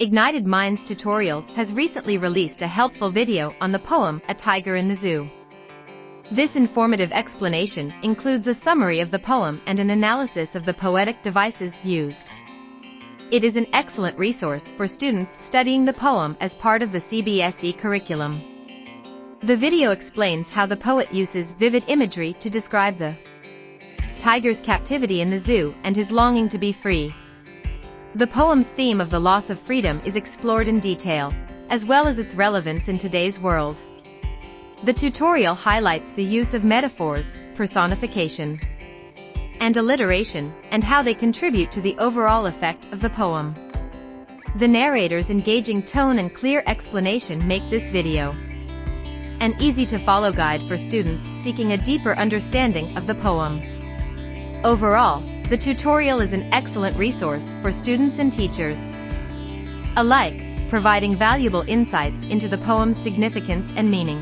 Ignited Minds Tutorials has recently released a helpful video on the poem A Tiger in the Zoo. This informative explanation includes a summary of the poem and an analysis of the poetic devices used. It is an excellent resource for students studying the poem as part of the CBSE curriculum. The video explains how the poet uses vivid imagery to describe the tiger's captivity in the zoo and his longing to be free. The poem's theme of the loss of freedom is explored in detail, as well as its relevance in today's world. The tutorial highlights the use of metaphors, personification, and alliteration, and how they contribute to the overall effect of the poem. The narrator's engaging tone and clear explanation make this video an easy-to-follow guide for students seeking a deeper understanding of the poem. Overall, the tutorial is an excellent resource for students and teachers alike, providing valuable insights into the poem's significance and meaning.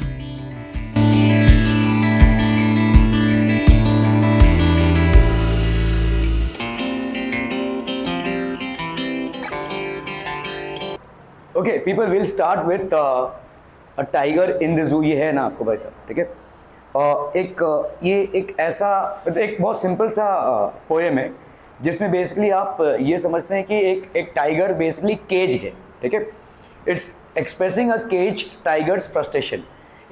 Okay, people will start with a tiger in the zoo. ये है ना आपको भाई साहब, ठीक है। ये एक ऐसा एक बहुत सिंपल सा पोएम है जिसमें बेसिकली आप ये समझते हैं कि एक टाइगर बेसिकली केज्ड है, ठीक है। It's expressing a cage tiger's frustration.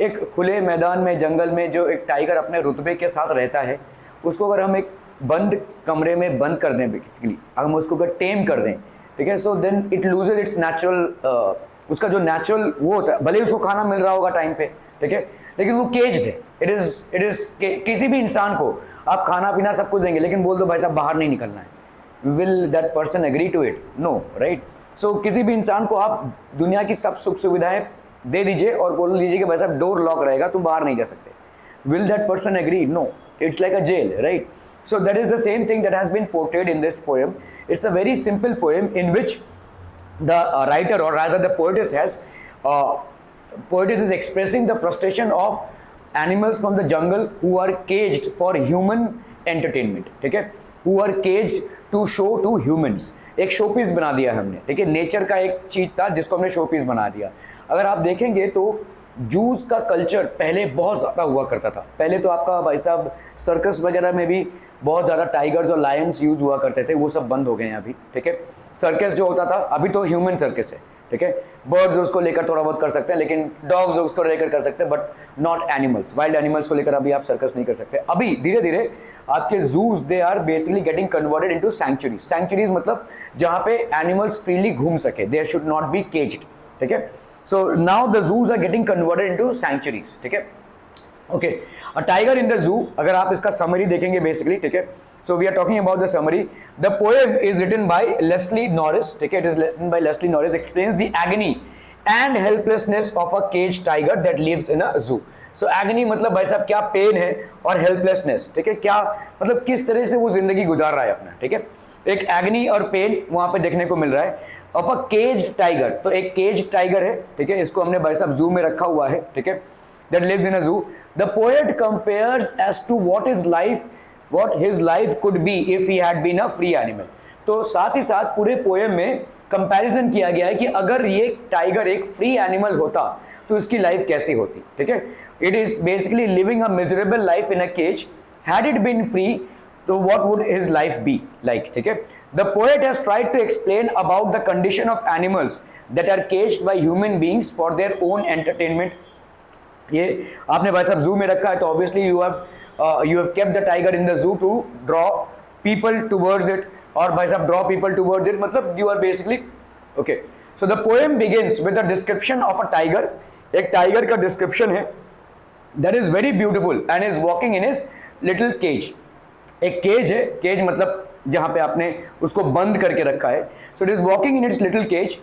एक खुले मैदान में, जंगल में जो एक टाइगर अपने रुतबे के साथ रहता है, उसको अगर हम एक बंद कमरे में बंद कर दें, बेसिकली हम उसको अगर टेम कर दें, ठीक है, so then it loses its natural, उसका जो नेचुरल वो होता है, भले ही उसको खाना मिल रहा होगा टाइम पे, ठीक है, लेकिन वो केज्ड है। इट इज किसी भी इंसान को आप खाना पीना सब कुछ देंगे, लेकिन बोल दो भाई साहब बाहर नहीं निकलना है, will that person agree to it? No, right. So किसी भी इंसान को आप दुनिया की सब सुख सुविधाएं दे दीजिए और बोल दीजिए कि भाई साहब डोर लॉक रहेगा, तुम बाहर नहीं जा सकते, will that person agree? No, it's like a jail, right. So that is the same thing that has been portrayed in this poem. It's a very simple poem in which the writer, or rather the poetess is expressing the frustration of animals from the jungle who are caged for human entertainment, ठीक है, who are caged to show to humans. एक show piece बना दिया हमने, ठीक है, nature का एक चीज था जिसको हमने शो पीस बना दिया। अगर आप देखेंगे तो जूस का कल्चर पहले बहुत ज़्यादा हुआ करता था। पहले तो आपका भाई साहब सर्कस वगैरह में भी बहुत ज़्यादा टाइगर्स और लायंस यूज हुआ करते थे, वो सब बंद हो गए हैं अभी, ठीक है। सर्कस जो होता था, अभी तो ह्यूमन सर्कस है, ठीक है। बर्ड्स उसको लेकर थोड़ा बहुत कर सकते हैं, लेकिन डॉग्स उसको लेकर कर सकते हैं, but not animals. Wild animals को लेकर अभी आप सर्कस नहीं कर सकते। अभी धीरे धीरे आपके zoos they are basically getting converted into sanctuaries. Sanctuaries मतलब जहाँ पे एनिमल्स फ्रीली घूम सके, they should not be caged, ठीक है। So now the zoos are getting converted into sanctuaries, ठीक है। Okay, a tiger in the zoo, अगर आप इसका summary देखेंगे basically, ठीक है। So we are talking about the summary. The poem is written by Leslie Norris, ठीक है। It is written by Leslie Norris, explains the agony and helplessness of a caged tiger that lives in a zoo. So agony मतलब भाई साहब क्या pen है, और helplessness, ठीक है, क्या मतलब किस तरह से वो जिंदगी गुजार रहा है अपना, ठीक है। एक एग्नी और पेन वहां पे देखने को मिल रहा है ऑफ अ केज्ड टाइगर। तो एक केज्ड टाइगर है, ठीक है, इसको हमने भाई साहब जू में रखा हुआ है, ठीक है, that lives in a zoo. The poet compares as to what his life could be if he had been a free animal. तो साथ ही साथ पूरे पोएम में कंपैरिजन किया गया है कि अगर ये टाइगर एक फ्री एनिमल होता तो इसकी लाइफ कैसी होती, ठीक है। It is basically living a miserable life in a cage. Had it been free, तो what would his life be like, ठीक है। The poet has tried to explain about the condition of animals that are caged by human beings for their own entertainment। ये आपने भाई साहब जू में रखा है, तो obviously you have kept the tiger in the zoo to draw people towards it, और भाई साहब draw people towards it मतलब you are basically okay। So the poem begins with a description of a tiger। एक tiger का description है that is very beautiful and is walking in his little cage। एक cage है, cage मतलब जहां पे आपने उसको बंद करके रखा है। So it is walking in its little cage.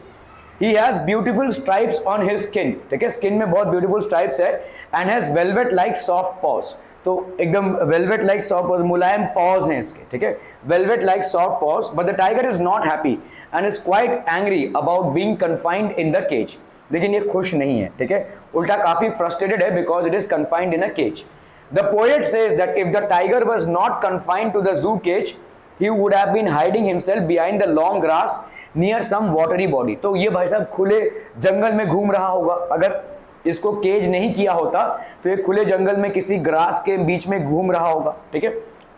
He has beautiful stripes on his skin, ठीक है, स्किन में बहुत ब्यूटीफुल स्ट्राइप्स है, and has velvet like soft paws. तो एकदम वेलवेट लाइक सॉफ्ट पॉज, मुलायम पॉज हैं इसके, ठीक है, velvet like soft paws. But the tiger is not happy and is quite angry about being confined in the cage. लेकिन ये खुश नहीं है, ठीक है, उल्टा काफी फ्रस्ट्रेटेड है because it is confined in a cage. The poet says that if the tiger was not confined to the zoo cage, he would have been hiding himself behind the long grass near some watery body. तो ये भाई साहब खुले जंगल में घूम रहा होगा, अगर इसको केज नहीं किया होता तो ये खुले जंगल में किसी ग्रास के बीच में घूम रहा होगा, ठीक है।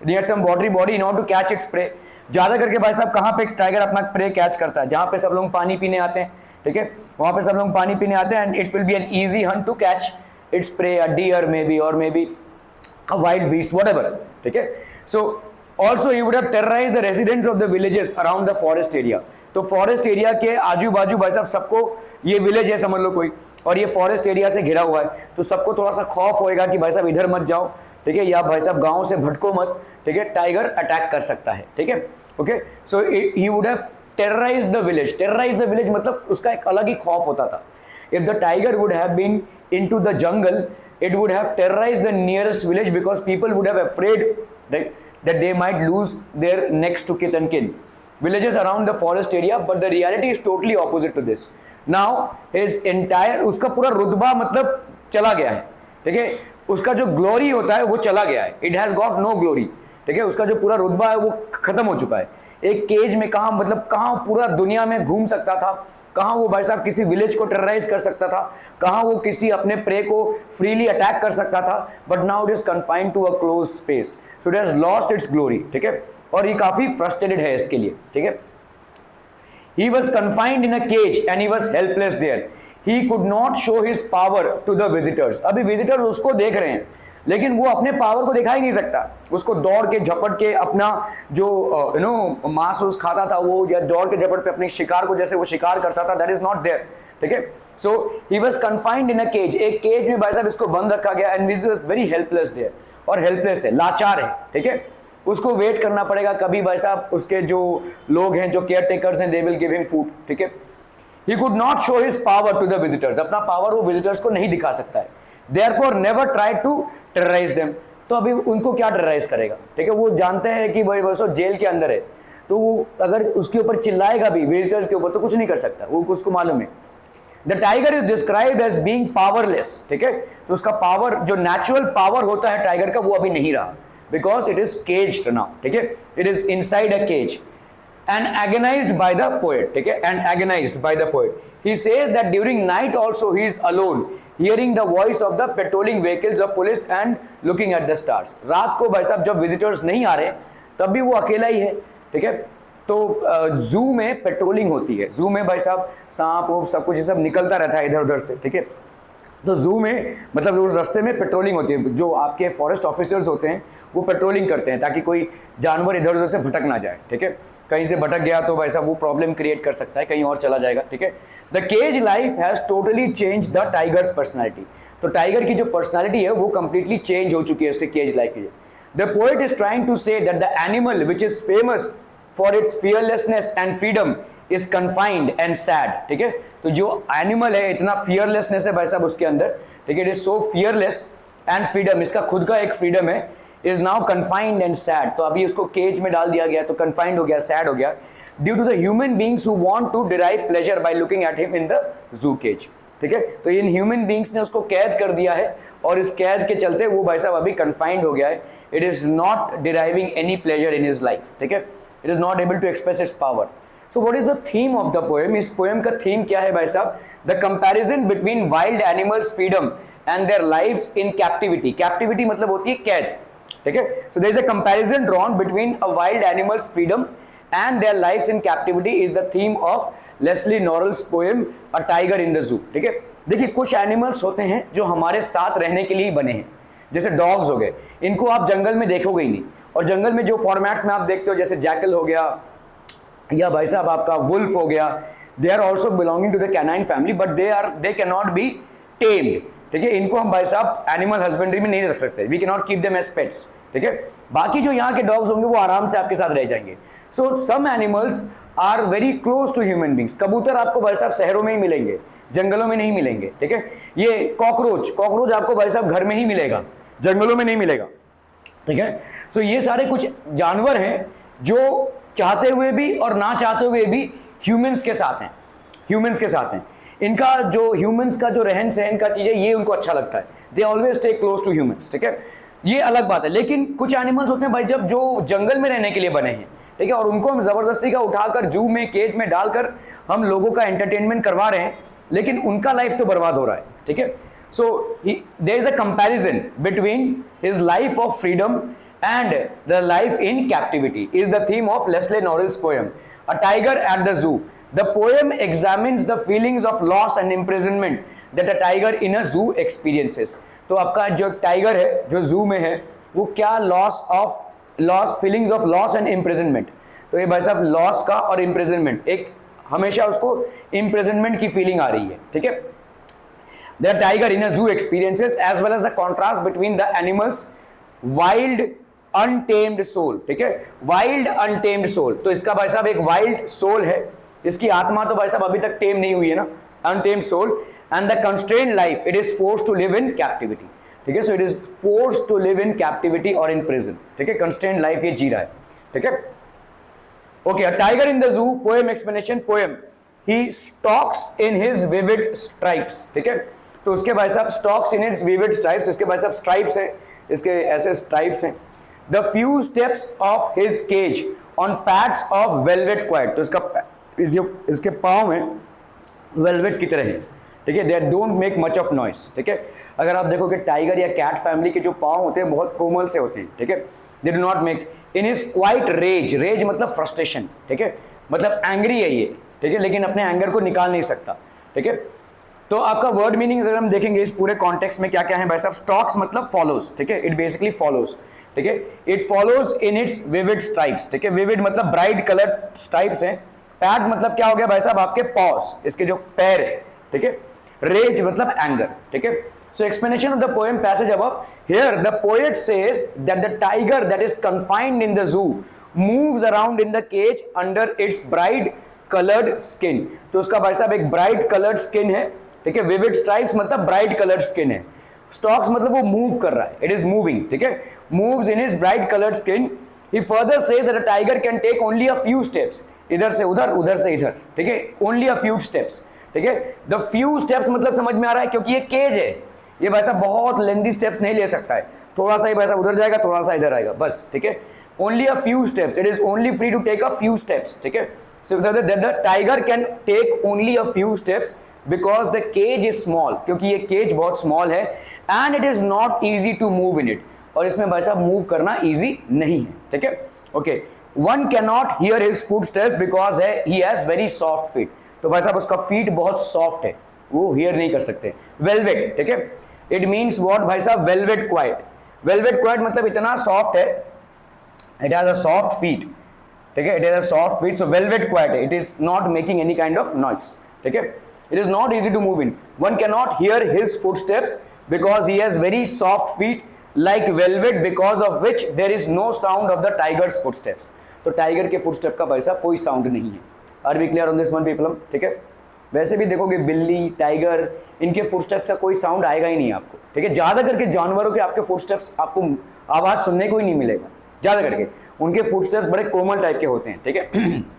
Near some watery body in order to catch its prey. ज्यादा करके भाई साहब कहां पे टाइगर अपना प्रे कैच करता है? जहां पे सब लोग पानी पीने आते हैं, ठीक है, वहां पे सब लोग पानी पीने आते हैं, and it will be an easy hunt to catch its prey, a deer may be, और may be a wild beast, whatever, ठीक है। So also he would have terrorized the residents of the villages around the forest area. तो forest area के आजू बाजू भाई साहब सबको, ये विलेज है समझ लो कोई, और ये फॉरेस्ट एरिया से घिरा हुआ है, तो सबको थोड़ा सा खौफ होएगा कि भाई साहब इधर मत जाओ, ठीक है, या भाई साहब गांव से भटको मत, ठीक है, टाइगर अटैक कर सकता है, ठीक है। Okay, so he would have terrorized the village. Terrorize the village मतलब उसका एक अलग ही खौफ होता था। If the tiger would have been into the jungle, it would have terrorized the nearest village because people would have afraid that they might lose their next to kith and kin villages around the forest area, but the reality is totally opposite to this. Now his entire, उसका पूरा रुतबा मतलब चला गया है, ठीक है, उसका जो ग्लोरी होता है वो चला गया है, it has got no glory, ठीक है, उसका जो पूरा रुतबा है वो खत्म हो चुका है। एक केज में कहाँ, मतलब कहाँ पूरा दुनिया में घूम सकता था, कहाँ वो भाई साहब किसी विलेज को टेरराइज कर सकता था, कहाँ वो किसी अपने प्रे को फ्रीली अटैक कर सकता था, but now it is confined to a close space, so it has lost its glory, ठीक है। और ये काफी फ्रस्ट्रेटेड है इसके लिए, ठीक है। He was confined in a cage and he was helpless there. He could not show his power to the visitors. अभी विजिटर्स उसको देख रहे हैं, लेकिन वो अपने पावर को दिखा ही नहीं सकता। उसको दौड़ के झपट के अपना जो मांस उस खाता था वो, या दौड़ के झपट पे अपने शिकार को जैसे वो शिकार करता था, दैट इज नॉट देयर, ठीक है। So he was confined in a cage, एक केज में भाई साहब इसको बंद रखा गया, and he was very helpless there, और हेल्पलेस है, लाचार है, ठीक है। उसको वेट करना पड़ेगा, कभी भाई साहब उसके जो लोग हैं, जो केयर टेकर्स हैं, they will give him food, ठीक है। He could not show his power to the visitors, अपना पावर वो विजिटर्स को नहीं दिखा सकता है। Therefore never try to terrorize them, तो अभी उनको क्या टेरराइज करेगा, ठीक है। वो जानते हैं कि भाई बस जेल के अंदर है, तो वो अगर उसके ऊपर चिल्लाएगा भी विजिटर्स के ऊपर तो कुछ नहीं कर सकता, वो उसको मालूम है। The tiger is described as being powerless, ठीक है, तो उसका पावर, जो नेचुरल पावर होता है टाइगर का, वो अभी नहीं रहा, because it is caged now, ठीक है, it is inside a cage and agonized by the poet, ठीक है, and agonized by the poet. He says that during night also he is alone, hearing the voice of the patrolling vehicles of police and looking at the stars. रात को भाई साहब जब visitors नहीं आ रहे तब भी वो अकेला ही है, ठीक है। तो जू में पेट्रोलिंग होती है, जू में भाई साहब सांप वो सब कुछ ये सब निकलता रहता है इधर उधर से, ठीक है। तो जू में मतलब उस रास्ते में पेट्रोलिंग होती है, जो आपके फॉरेस्ट ऑफिसर्स होते हैं वो पेट्रोलिंग करते हैं ताकि कोई जानवर इधर उधर से भटक ना जाए, ठीक है। कहीं से भटक गया तो भाई साहब वो प्रॉब्लम क्रिएट कर सकता है, कहीं और चला जाएगा, ठीक है। The cage life has totally change the tiger's personality, तो टाइगर की जो पर्सनैलिटी है वो कंप्लीटली चेंज हो चुकी है उसके केज लाइफ के लिए। The poet is trying to say that the animal which is famous for its fearlessness and freedom is confined and sad, ठीक है। तो जो एनिमल है, इतना फियरलेसनेस है भाई साहब उसके अंदर, ठीक है, it is so fearless and freedom, इसका खुद का एक फ्रीडम है, is now confined and sad. तो अभी उसको केज में डाल दिया गया तो कन्फाइंड हो गया, सैड हो गया, due to the human beings who want to derive pleasure by looking at him in the zoo cage, ठीक है। तो इन ह्यूमन बींग्स ने उसको कैद कर दिया है, और इस कैद के चलते वो भाई साहब अभी कन्फाइंड हो गया है, it is not deriving any pleasure in his life, ठीक है, it is not able to express its power. So what is the theme of the poem? इस poem का theme क्या है भाई साहब? The comparison between wild animals' freedom and their lives in captivity. Captivity मतलब होती है कैद, ठीक है? So there is a comparison drawn between a wild animal's freedom and their lives in captivity is the theme of Leslie Norrell's poem A Tiger in the Zoo. ठीक है? देखिए कुछ एनिमल्स होते हैं जो हमारे साथ रहने के लिए बने हैं, जैसे डॉग्स हो गए, इनको आप जंगल में देखोगे ही नहीं, और जंगल में जो फॉर्मेट्स में आप देखते हो जैसे जैकल हो गया या भाई साहब आपका वुल्फ हो गया, they are also belonging to the canine family, but they can not be tamed, ठीक है। इनको हम भाई साहब एनिमल हस्बेंड्री में नहीं रख सकते, we can not keep them as pets, ठीक है। बाकी जो यहाँ के डॉग्स होंगे वो आराम से आपके साथ रह जाएंगे। So some animals are very close to human beings. कबूतर आपको भाई साहब शहरों में ही मिलेंगे, जंगलों में नहीं मिलेंगे, ठीक है। ये कॉकरोच आपको भाई साहब घर में ही मिलेगा, जंगलों में नहीं मिलेगा, ठीक है। सो ये सारे कुछ जानवर हैं जो चाहते हुए भी और ना चाहते हुए भी ह्यूमंस के साथ हैं, इनका जो ह्यूमंस का जो रहन सहन का चीजें ये उनको अच्छा लगता है, they always stay close to humans, ठीक है, ये अलग बात है। लेकिन कुछ एनिमल्स होते हैं भाई जब जो जंगल में रहने के लिए बने हैं, ठीक है, और उनको हम जबरदस्ती का उठाकर जू में, केज में डालकर हम लोगों का एंटरटेनमेंट करवा रहे हैं, लेकिन उनका लाइफ तो बर्बाद हो रहा है, ठीक है। So there is a comparison between his life of freedom and the life in captivity is the theme of Leslie Norrill's poem A Tiger at the Zoo. The poem examines the feelings of loss and imprisonment that a tiger in a zoo experiences. तो आपका जो tiger है जो जू में है वो क्या loss feelings of loss and imprisonment, तो ये भाई साहब लॉस का और इम्प्रिजनमेंट, एक हमेशा उसको इम्प्रिजनमेंट की फीलिंग आ रही है, ठीक है। The tiger in a zoo experiences as well as the contrast between the animals wild untamed soul, ठीक है, wild untamed soul, तो इसका भाई साहब एक wild soul है, इसकी आत्मा तो भाई साहब अभी तक टेम नहीं हुई है ना, untamed soul and the constrained life it is forced to live in captivity, ठीक है, so it is forced to live in captivity or in prison, ठीक है, constrained life ये जी रहा है, ठीक है। Okay, A Tiger in the Zoo poem explanation poem, he stalks in his vivid stripes, ठीक है, तो उसके भाई साहब stalks in his vivid stripes, इसके भाई साहब stripes है, इसके ऐसे स्ट्राइप्स हैं। The few steps of his cage on pads of velvet quiet, तो इसका जो इसके पाँव हैं वेलवेट की तरह है, ठीक है, they don't make much of noise, ठीक है। अगर आप देखो कि टाइगर या कैट फैमिली के जो पाँव होते हैं बहुत कोमल से होते हैं, ठीक है, they do not make in his quiet rage, rage मतलब फ्रस्ट्रेशन, ठीक है, मतलब एंग्री है ये, ठीक है, लेकिन अपने एंगर को निकाल नहीं सकता, ठीक है। तो आपका वर्ड मीनिंग अगर हम देखेंगे इस पूरे कॉन्टेक्स्ट में क्या क्या है भाई साहब, स्टॉक्स मतलब फॉलोज, ठीक है, इट बेसिकली फॉलोज, ठीक है, it follows in its vivid stripes, ठीक है, विविड मतलब ब्राइट कलर स्ट्राइप्स हैं, पैड्स मतलब क्या हो गया भाई साहब आपके पॉज, इसके जो पैर है, ठीक है, रेज मतलब एंगर, ठीक है। So explanation of the poem passage above, here the poet says that the tiger that is confined in the zoo moves around in the cage under its bright coloured skin, तो उसका भाई साहब एक bright coloured skin है, ठीक है, vivid stripes मतलब bright coloured skin है, स्टॉक्स मतलब वो मूव कर रहा है, इट इज मूविंग, ठीक है, moves in his bright coloured skin. He further says that a tiger can take only a few steps, इधर से उधर उधर से इधर, ठीक है, ओनली अ फ्यू स्टेप्स, ठीक है, द फ्यू स्टेप्स मतलब समझ में आ रहा है, क्योंकि ये केज है, ये भाई साहब बहुत लेंथी स्टेप्स नहीं ले सकता है, थोड़ा सा ही भाई साहब उधर जाएगा, थोड़ा सा इधर आएगा, बस, ठीक है, only a few steps, it is only free to take a few steps, ठीक है, so that the tiger can take only a few steps because the cage is small, क्योंकि ये केज बहुत स्मॉल है, and it is not easy to move in it, और इसमें भाई साहब मूव करना ईजी नहीं है, ठीक है। Okay, one can not hear his footstep because he has very soft feet, तो भाई साहब उसका फीट बहुत सॉफ्ट है, वो हियर नहीं कर सकते। वेलवेट, ठीक है, इट मीन्स व्हाट भाई साहब, वेलवेट क्वाइट, वेलवेट क्वाइट मतलब इतना सॉफ्ट है, it has a soft feet, ठीक है, it has a soft feet, so velvet quiet है, it is not making any kind of noise, ठीक है, it is not easy to move in, one cannot hear his footsteps because he has very soft feet like velvet, because of which there is no sound of the tiger's footsteps, तो tiger के footstep का भाई साहब कोई sound नहीं है। Are we clear on this one people, ठीक है। वैसे भी देखोगे बिल्ली, टाइगर, इनके फुटस्टेप्स का कोई साउंड आएगा ही नहीं आपको, ठीक है, ज्यादा करके जानवरों के आपके फुटस्टेप्स आपको आवाज सुनने को ही नहीं मिलेगा, ज्यादा करके उनके फुटस्टेप्स बड़े कोमल टाइप के होते हैं, ठीक है।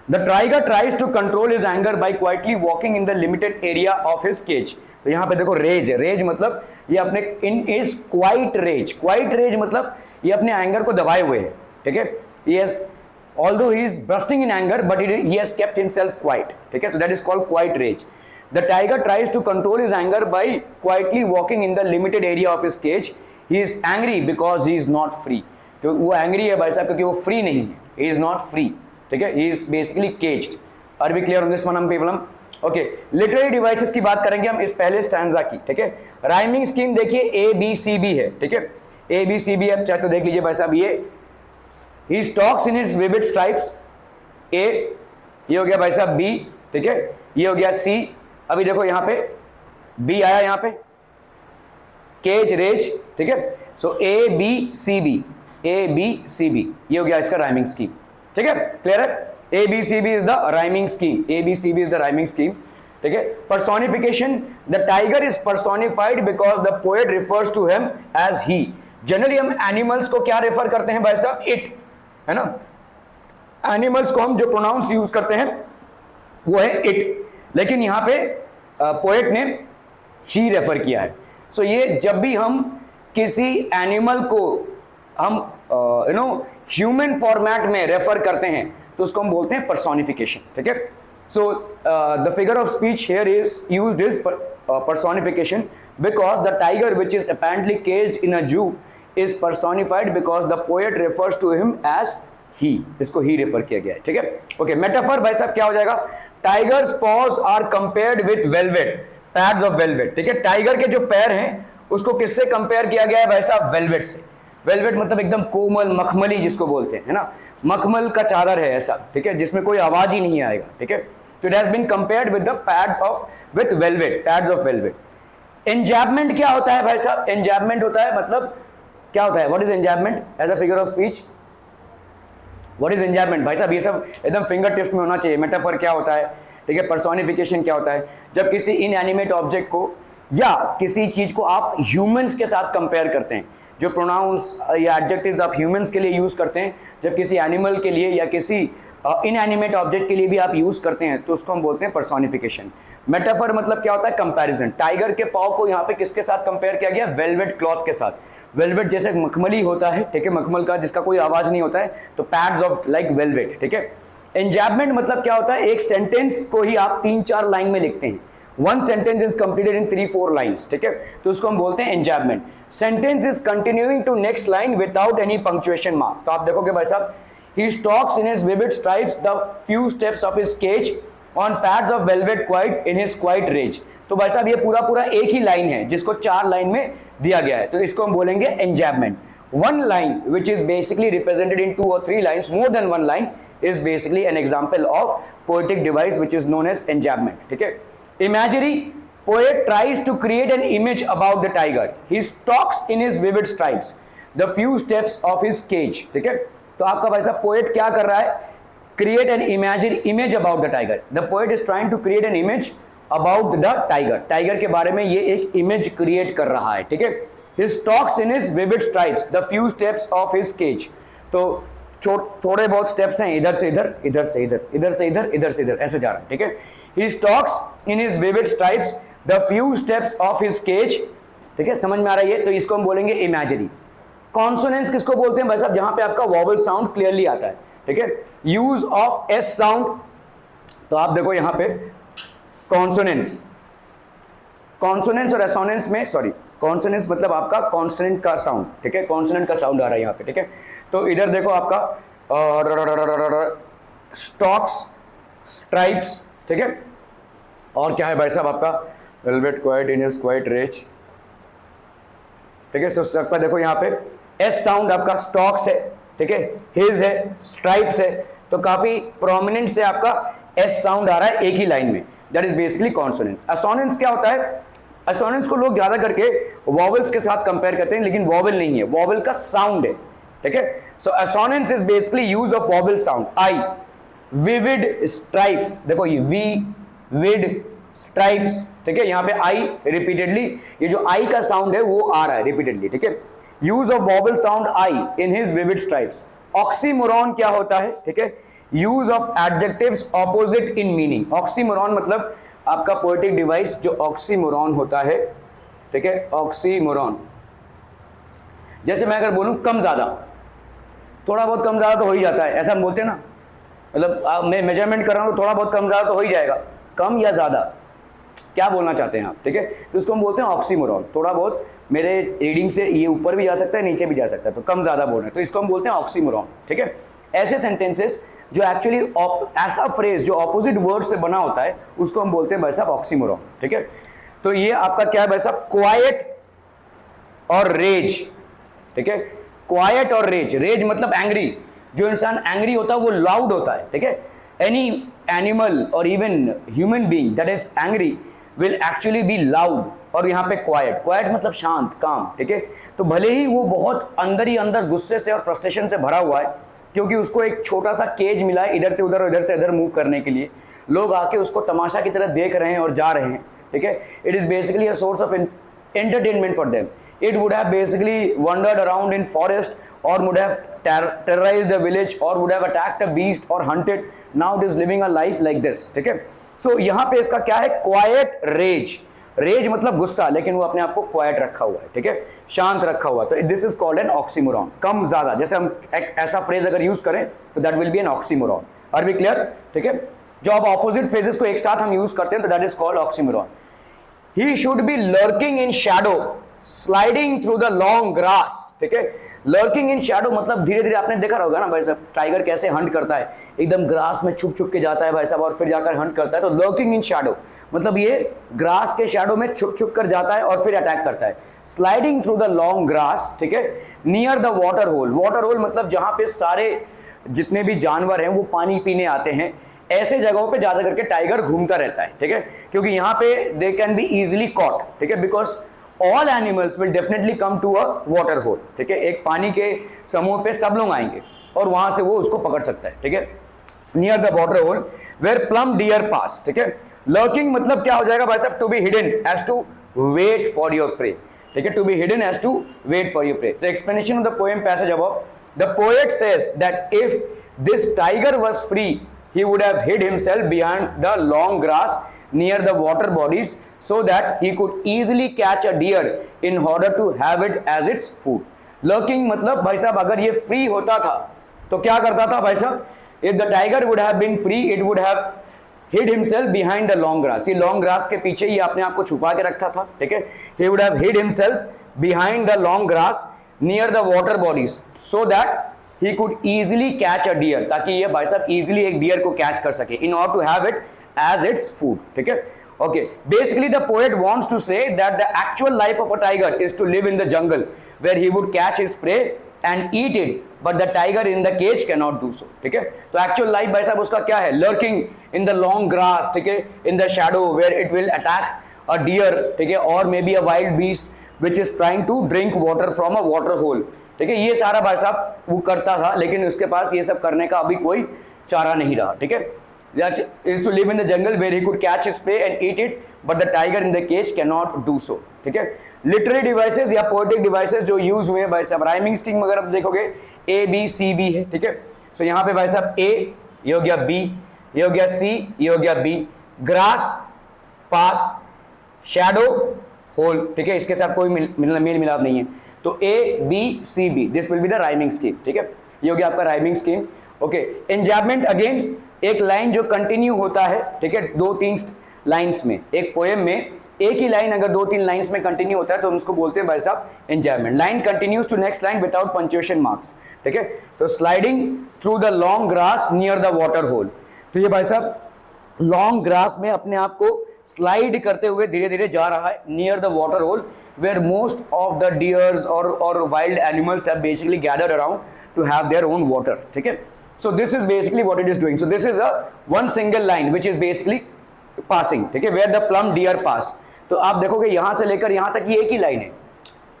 The tiger tries to control his anger by quietly walking in the limited area of his cage. तो यहाँ पे देखो रेज है, रेज मतलब ये अपने इन is quite rage, quite rage मतलब ये अपने एंगर को दबाए हुए है, ठीक है, yes, although he is bursting in anger but he has kept himself quiet, ठीक है, so that is called quiet rage. The tiger tries to control his anger by quietly walking in the limited area of his cage. He is angry because he is not free. तो वो angry है भाई साहब क्योंकि वो free नहीं है, he is not free, ठीक है, he is basically caged. Are we clear on this one people? Okay, literary devices की बात करेंगे हम इस पहले स्टैंजा की, ठीक है। राइमिंग स्कीम देखिए ए बी सी बी है, ठीक है, ए बी सी बी, अब चाहे तो देख लीजिए भाई साहब, ये ही stalks in his vivid stripes, A, ये हो गया भाई साहब बी, ठीक है, ये हो गया सी, अभी देखो यहाँ पे बी आया, यहाँ पे केज रेज, ठीक है, so A B C B, A B C B, ये हो गया इसका राइमिंग स्कीम, ठीक है, क्लियर है। ABCB is the rhyming scheme. ABCB is the rhyming scheme. ठीक है। Personification, the tiger is personified because the poet refers to him as he. Generally हम animals को क्या रेफर करते हैं भाई साहब, it, है ना। Animals को हम जो प्रोनाउंस यूज करते हैं वो है it, लेकिन यहाँ पे पोएट ने she रेफर किया है। सो ये जब भी हम किसी एनिमल को हम ह्यूमन फॉर्मेट में रेफर करते हैं तो उसको हम बोलते हैं पर्सोनिफिकेशन, ठीक है। So the figure of speech here is used is personification because the tiger which is apparently caged in a zoo is personified because the poet refers to him as he, इसको he refer किया गया है, ठीक है। Okay, metaphor भाई साहब क्या हो जाएगा, tiger's paws are compared with velvet, pads of velvet, ठीक है। टाइगर के जो पैर हैं उसको किससे कंपेयर किया गया है भाई साहब, वेलवेट से। वेलवेट मतलब एकदम कोमल, मखमली जिसको बोलते हैं, है ना, मखमल का चादर है ऐसा, ठीक है, जिसमें कोई आवाज ही नहीं आएगा, ठीक है। तो it has been compared with the pads of with velvet, pads of velvet. Enjambment क्या होता है भाई साहब, एंजैबमेंट होता है मतलब क्या होता है, what is enjambment as a figure of speech, what is enjambment भाई साहब, ये सब एकदम फिंगर टिप्स में होना चाहिए। मेटाफर क्या होता है, ठीक है, पर्सोनिफिकेशन क्या होता है, जब किसी इनएनिमेट ऑब्जेक्ट को या किसी चीज को आप ह्यूमंस के साथ कंपेयर करते हैं, जो प्रोनाउंस या एडजेक्टिव्स आप ह्यूमंस के लिए यूज करते हैं, जब किसी एनिमल के लिए या किसी इनएनिमेट ऑब्जेक्ट के लिए भी आप यूज करते हैं तो उसको हम बोलते हैं पर्सोनिफिकेशन। मेटाफर मतलब क्या होता है, कंपैरिजन। टाइगर के पाव को यहाँ पे किसके साथ कंपेयर किया गया, वेलवेट क्लॉथ के साथ। वेलवेट जैसे मखमली होता है, ठीक है, मखमल का जिसका कोई आवाज नहीं होता है, तो पैड्स ऑफ लाइक वेलवेट, ठीक है। एंजैबमेंट मतलब क्या होता है, एक सेंटेंस को ही आप 3-4 लाइन में लिखते हैं, one sentence is completed in 3-4 lines, ठीक है, तो उसको हम बोलते हैं enjambment. Sentence is continuing to next line without any punctuation mark. तो आप देखोगे भाई साहब, he stalks in his vivid stripes the few steps of his cage on pads of velvet quiet in his quiet rage। तो भाई साहब ये पूरा एक ही लाइन है जिसको 4 लाइन में दिया गया है, तो इसको हम बोलेंगे enjambment. One line which is basically represented in 2 or 3 lines, more than one line is basically an example of poetic device which is known as enjambment, ठीक है। Imagery, poet tries to create an image about the tiger, he stalks in his vivid stripes the few steps of his cage, ठीक है। तो आपका भाई साहब poet क्या कर रहा है, create an image about the tiger, the poet is trying to create an image about the tiger, tiger के बारे में ये एक इमेज क्रिएट कर रहा है, ठीक है। His stalks in his vivid stripes the few steps of his cage, तो थोड़े बहुत स्टेप्स हैं, इधर से इधर, इधर से इधर, इधर से इधर, इधर से इधर, ऐसे जा रहा है, ठीक है। His stalks in his vivid stripes the few steps of his cage, ठीक है, समझ में आ रहा है ये, तो इसको हम बोलेंगे इमेजरी। कॉन्सोनेंट्स किसको बोलते हैं भाई साहब, जहां पे आपका वॉवल साउंड क्लियरली आता है, ठीक है। यूज ऑफ एस साउंड, तो आप देखो यहां पे कॉन्सोनेंट्स, कॉन्सोनेंट्स और एसोनेंट्स में, सॉरी, कॉन्सोनेंट्स मतलब आपका कॉन्सोनेंट का साउंड, ठीक है, कॉन्सोनेंट का साउंड आ रहा है यहां पे, ठीक है। तो इधर देखो आपका स्टॉक्स, स्ट्राइप्स, ठीक है, और क्या है भाई साहब आपका velvet quite in his quite rage, ठीक है। सो आपका देखो यहाँ पे एस साउंड आपका स्टॉक्स है, ठीक है, हिज है, स्ट्राइप्स है, तो काफी प्रोमिनेंट से आपका एस साउंड आ रहा है एक ही लाइन में, दैट इज बेसिकली कॉन्सोनेंट्स। असोनेंट्स क्या होता है, असोनेंट्स को लोग ज्यादा करके वॉवल्स के साथ कंपेयर करते हैं, लेकिन वॉवल नहीं है, वॉवल का साउंड है, ठीक है। So assonance is basically use of vowel sound. I, vivid stripes, देखो ये वी, विड, स्ट्राइप्स, ठीक है, यहाँ पे आई रिपीटेडली, ये जो आई का साउंड है वो आ रहा है रिपीटेडली, ठीक है। Use of vowel sound I in his vivid stripes. Oxymoron क्या होता है, ठीक है, use of adjectives opposite in meaning. Oxymoron मतलब आपका पोएटिक डिवाइस जो ऑक्सीमोरॉन होता है, ठीक है, ऑक्सीमोरॉन। जैसे मैं अगर बोलूं कम ज्यादा, थोड़ा बहुत कम ज्यादा तो हो ही जाता है, ऐसा हम बोलते हैं ना, मतलब मैं मेजरमेंट कर रहा हूं, थोड़ा बहुत कम ज्यादा तो हो ही जाएगा, कम या ज्यादा क्या बोलना चाहते हैं आप, ठीक है, तो इसको हम बोलते हैं ऑक्सीमोरॉन। थोड़ा बहुत मेरे रीडिंग से ये ऊपर भी जा सकता है, नीचे भी जा सकता है, तो कम ज्यादा बोल रहे हैं, तो इसको हम बोलते हैं ऑक्सीमोरॉन, ठीक है। ऐसे सेंटेंसेस जो एक्चुअली ऐसा फ्रेज जो ऑपोजिट वर्ड से बना होता है उसको हम बोलते हैं भाई साहब ऑक्सीमोरॉन, ठीक है। तो ये आपका क्या है भाई साहब, क्वाइट और रेज, ठीक है, क्वाइट और रेज। रेज मतलब एंग्री, जो इंसान एंग्री होता है वो लाउड होता है, ठीक है। एनी एनिमल और even human being that is angry will actually be loud, और यहाँ पे क्वाइट, क्वाइट मतलब शांत, काम, ठीक है। तो भले ही वो बहुत अंदर ही अंदर गुस्से से और फ्रस्ट्रेशन से भरा हुआ है, क्योंकि उसको एक छोटा सा केज मिला है इधर से उधर और इधर से इधर मूव करने के लिए, लोग आके उसको तमाशा की तरह देख रहे हैं और जा रहे हैं, ठीक है। It is basically a source of entertainment for them. It would have basically wandered around in forest और would have terrorized the village or would have attacked a beast or hunted. Now it is living a life like this, ठीक है। सो यहां पे इसका क्या है, quite rage. Rage मतलब गुस्सा, लेकिन वो अपने आप को क्वाइट रखा हुआ है, ठीक है, शांत रखा हुआ है, तो this is called an oxymoron. कम ज्यादा, जैसे हम एक ऐसा फ्रेज अगर यूज करें तो that will be an oxymoron. Are we clear? ठीक है, जो अब ऑपोजिट फ्रेजेस को एक साथ हम यूज करते हैं तो that is called oxymoron. He should B lurking in shadow, sliding through the long grass, ठीक है। लर्किंग इन शैडो मतलब धीरे धीरे, आपने देखा होगा ना भाई साहब टाइगर कैसे हंट करता है, एकदम ग्रास में छुप छुप के जाता है भाई साहब और फिर जाकर हंट करता है। तो लर्किंग इन शैडो मतलब ये ग्रास के शैडो में छुप छुप कर जाता है और फिर अटैक करता है। Sliding through the long grass, ठीक है, near the water hole. Water hole मतलब जहां पे सारे जितने भी जानवर हैं वो पानी पीने आते हैं, ऐसे जगहों पे ज्यादा करके टाइगर घूमता रहता है, ठीक है, क्योंकि यहाँ पे they can be easily caught, ठीक है, because all animals will definitely come to a water hole, ठीक है, एक पानी के समूह पे सब लोग आएंगे और वहां से वो उसको पकड़ सकता है, ठीक है, near the water hole where plump deer pass, ठीक है। लर्किंग मतलब क्या हो जाएगा भाई साहब, to be hidden as to wait for your prey, ठीक है, to be hidden as to wait for your prey. The explanation of the poem passage above, the poet says that if this tiger was free he would have hid himself behind the long grass near the water bodies so that he could easily catch a deer in order to have it as its food. Lurking मतलब भाई साहब अगर ये free होता था तो क्या करता था भाई साहब, if the tiger would have been free it would have hid himself behind the long grass, ये long grass के पीछे ये अपने आप को छुपा के रखता था, ठीक है, he would have hid himself behind the long grass near the water bodies so that he could easily catch a deer, ताकि ये भाई साहब easily एक deer को catch कर सके in order to have it as its food, ठीक है। Okay, basically the poet wants to say that the actual life of a tiger is to live in the jungle where he would catch his prey and eat it, but the tiger in the cage cannot do so, ठीक है। तो actual life भाई साहब उसका क्या है, lurking in the long grass, ठीक है, in the shadow where it will attack a deer, ठीक है, or maybe a wild beast which is trying to drink water from a water hole, ठीक है। ये सारा भाई साहब वो करता था, लेकिन उसके पास ये सब करने का अभी कोई चारा नहीं रहा, ठीक है। That is to live in the jungle where he could catch his prey and eat it, but the tiger in the cage cannot do so, ठीक है। लिटरेरी डिवाइसेस या पोएटिक डिवाइसेस जो यूज हुए हैं भाई साहब, राइमिंग स्कीम अगर आप देखोगे ए बी सी बी है, ठीक है। सो यहाँ पे भाई साहब ए, ये हो गया बी, ये हो गया सी, ये हो गया बी, ग्रास, पास, शैडो, होल, ठीक है, इसके साथ कोई मेल मिलाप नहीं है। तो A B C B, this will be the rhyming scheme, ठीक है, ये हो गया आपका rhyming scheme. Okay, enjambment again एक लाइन जो कंटिन्यू होता है, ठीक है, 2-3 लाइंस में, एक पोएम में एक ही लाइन अगर 2-3 लाइंस में कंटिन्यू होता है तो उसको बोलते हैं भाई साहब enjoyment. Line continues to next line without punctuation marks, ठीक है। तो sliding through the long grass near the water hole, तो ये भाई साहब लॉन्ग ग्रास में अपने आप को स्लाइड करते हुए धीरे धीरे जा रहा है near the water hole where most of the deers or wild animals have basically gathered around to have their own water, ठीक है। So this is basically what it is doing. So this is a one single line which is basically passing, ठीक है, where the plump deer pass. तो आप देखोगे यहाँ से लेकर यहाँ तक ये एक ही लाइन है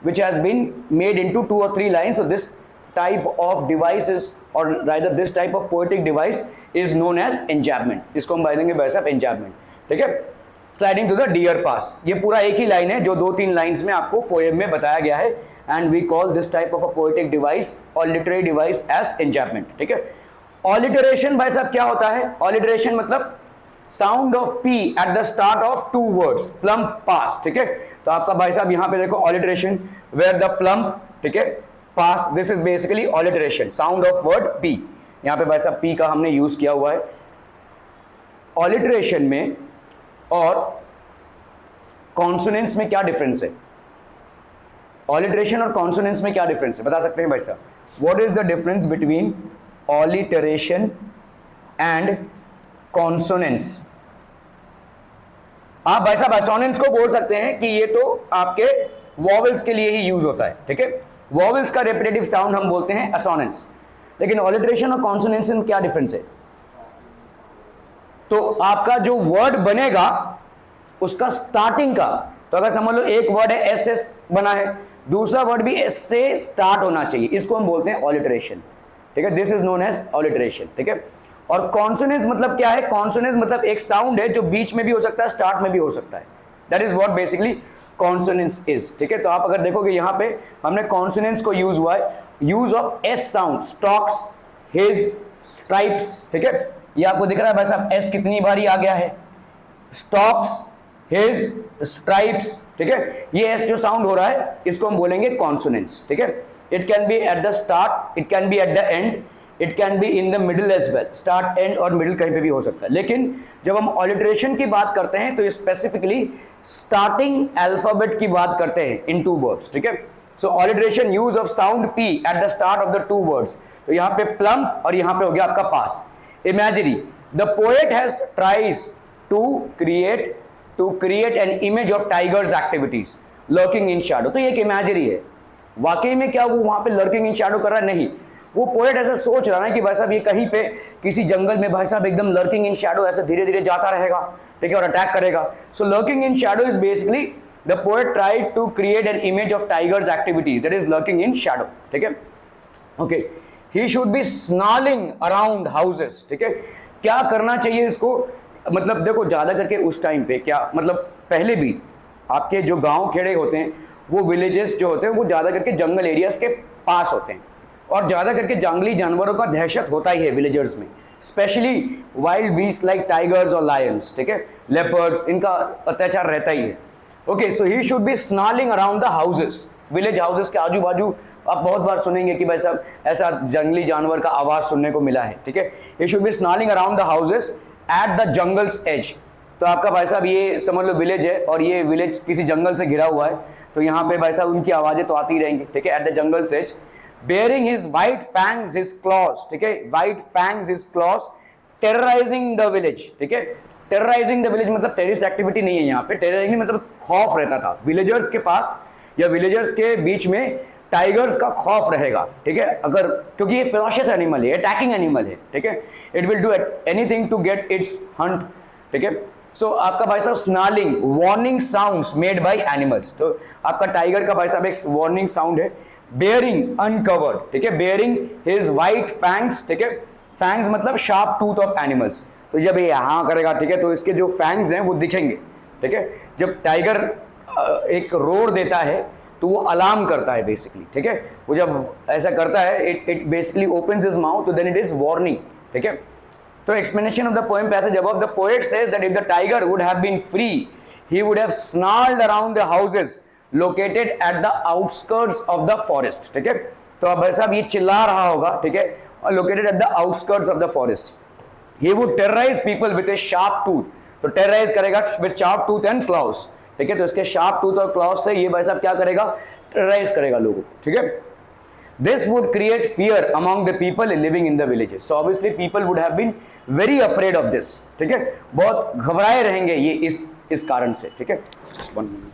which has been made into 2 or 3 lines. So this type of device is, or rather this type of poetic device is known as enjambment. इसको हम बोलेंगे भाई साहब enjambment, ठीक है। स्लाइडिंग टू द डियर पास, ये पूरा एक ही लाइन है जो 2-3 लाइंस में आपको पोएम में बताया गया है, and we call this type of a poetic device और लिटरेरी डिवाइस एज एंजैबमेंट, ठीक है। ऑलिटरेशन भाई साहब क्या होता है, ऑलिटरेशन मतलब sound of P at the start of 2 words, plump pass, ठीक है। तो आपका भाई साहब यहाँ पे देखो ऑलिटरेशन वेयर द प्लम्प, ठीक है, pass, this is basically alliteration, sound of word P, यहाँ पे भाई साहब पी का हमने यूज किया हुआ है। ऑलिटरेशन में और कॉन्सोनेंट्स में क्या डिफरेंस है, ऑलिटरेशन और कॉन्सोनेंट्स में क्या डिफरेंस है, बता सकते हैं भाई साहब? What is the difference between alliteration and consonants? आप भाई साहब असोनेंट्स को बोल सकते हैं कि ये तो आपके वॉवेल्स के लिए ही यूज होता है, ठीक है, वॉवेल्स का रेपिटेटिव साउंड हम बोलते हैं असोनेंट्स, लेकिन ऑलिटरेशन और कॉन्सोनेंट्स में क्या डिफरेंस है? तो आपका जो वर्ड बनेगा उसका स्टार्टिंग का, तो अगर समझ लो एक वर्ड है एस एस बना है, दूसरा वर्ड भी एस से स्टार्ट होना चाहिए, इसको हम बोलते हैं ऑलिटरेशन, ठीक है, दिस इज नोन एज ऑलिटरेशन, ठीक है। और कॉन्सोनेंट्स मतलब क्या है, कॉन्सोनेंट्स मतलब एक साउंड है जो बीच में भी हो सकता है, स्टार्ट में भी हो सकता है, that is what basically consonants is, ठीक है। तो आप अगर देखोगे यहाँ पे हमने कॉन्सोनेंट्स को यूज हुआ है, use of S sound, stocks, his, stripes, ठीक है, ये आपको दिख रहा है भाई साहब एस कितनी बारी आ गया है, स्टॉक्स, हिज स्ट्राइप्स, ठीक है। ये एस जो साउंड हो रहा है इसको हम बोलेंगे कॉन्सोनेंट्स, ठीक है। It can be at the start, it can be at the end, it can be in the middle age well, start and और मिडिल कहीं पे भी हो सकता है। लेकिन जब हम ऑलिट्रेशन की बात करते हैं तो स्पेसिफिकली स्टार्टिंग अल्फाबेट की बात करते हैं इन टू वर्ड्स, ठीक है। So alliteration use of sound P at the start of the two words, तो यहां पे प्लम और यहां पे हो गया आपका pass. Imaginary, the poet has tries to create an image of tigers activities lurking in shadow. तो ये एक इमेजरी है, वाकई में क्या वो वहां पे लर्किंग इन शैडो कर रहा है? नहीं, वो पोएट ऐसा सोच रहा है कि भाई साहब ये कहीं पे किसी जंगल में भाई साहब एकदम लर्किंग इन शैडो ऐसे धीरे धीरे जाता रहेगा, ठीक है, और अटैक करेगा। So lurking in shadow is basically the poet tried to create an image of tigers activities that is lurking in shadow, ठीक है। Okay, he should be snarling around houses, ठीक है। क्या करना चाहिए इसको? मतलब देखो ज्यादा करके उस टाइम पे क्या मतलब पहले भी आपके जो गांव खेड़े होते हैं वो विलेजेस जो होते हैं वो ज्यादा करके जंगल एरियाज के पास होते हैं और ज्यादा करके जंगली जानवरों का दहशत होता ही है विलेजर्स में, specially wild beast like tigers और लायंस, ठीक है, लेपर्ड्स, इनका अत्याचार रहता ही है। Okay, so he should be snarling around the houses, village houses के आजू बाजू आप बहुत बार सुनेंगे कि भाई साहब ऐसा जंगली जानवर का आवाज सुनने को मिला है, ठीक है। He should be snarling around the houses at the jungles edge. तो आपका भाई साहब ये समझ लो विलेज है और ये विलेज किसी जंगल से घिरा हुआ है, तो यहाँ पे भाई साहब उनकी आवाजें तो आती रहेंगी, ठीक है, at the jungles edge, baring his white fangs his claws, ठीक है, white fangs his claws, terrorizing the village, ठीक है। टेरराइजिंग द विलेज मतलब टेररिस्ट एक्टिविटी नहीं है यहाँ पे, टेरराइजिंग मतलब खौफ रहता था विलेजर्स के पास या विलेजर्स के बीच में, टाइगर्स का खौफ रहेगा, ठीक है, अगर क्योंकि ये फेरोशियस एनिमल है, अटैकिंग एनिमल है, ठीक है, it will do anything to get its hunt, ठीक है। सो आपका भाई साहब snarling, warning sounds made by animals, तो आपका टाइगर का भाई साहब एक वार्निंग साउंड है। बेयरिंग अनकवर्ड, ठीक है, बेयरिंग हिज वाइट फैंग्स, ठीक है, फैंग्स मतलब शार्प टूथ ऑफ एनिमल्स, तो जब ये यहां करेगा, ठीक है, तो इसके जो फैंग्स हैं वो दिखेंगे, ठीक है। जब टाइगर एक रोर देता है तो वो अलार्म करता है बेसिकली, ठीक है, वो जब ऐसा करता है it basically opens his mouth, तो देन इट इज वार्निंग, ठीक है। तो explanation of the poem passage above, the poet says that if the tiger would have been free, he would have snarled around the houses located at the outskirts of the forest, ठीक है। तो अब भाई साहब ये चिल्ला रहा होगा, ठीक है, located at the outskirts of the forest, he would terrorize people with a sharp tooth, तो terrorize करेगा with sharp tooth and claws, ठीक है, तो इसके sharp tooth और claws से ये भाई साहब क्या करेगा? terrorize करेगा लोगों को, ठीक है। This would create fear among the people living in the villages. So obviously people would have been very afraid of this, ठीक है, बहुत घबराए रहेंगे ये इस कारण से, ठीक है। Just 1 minute.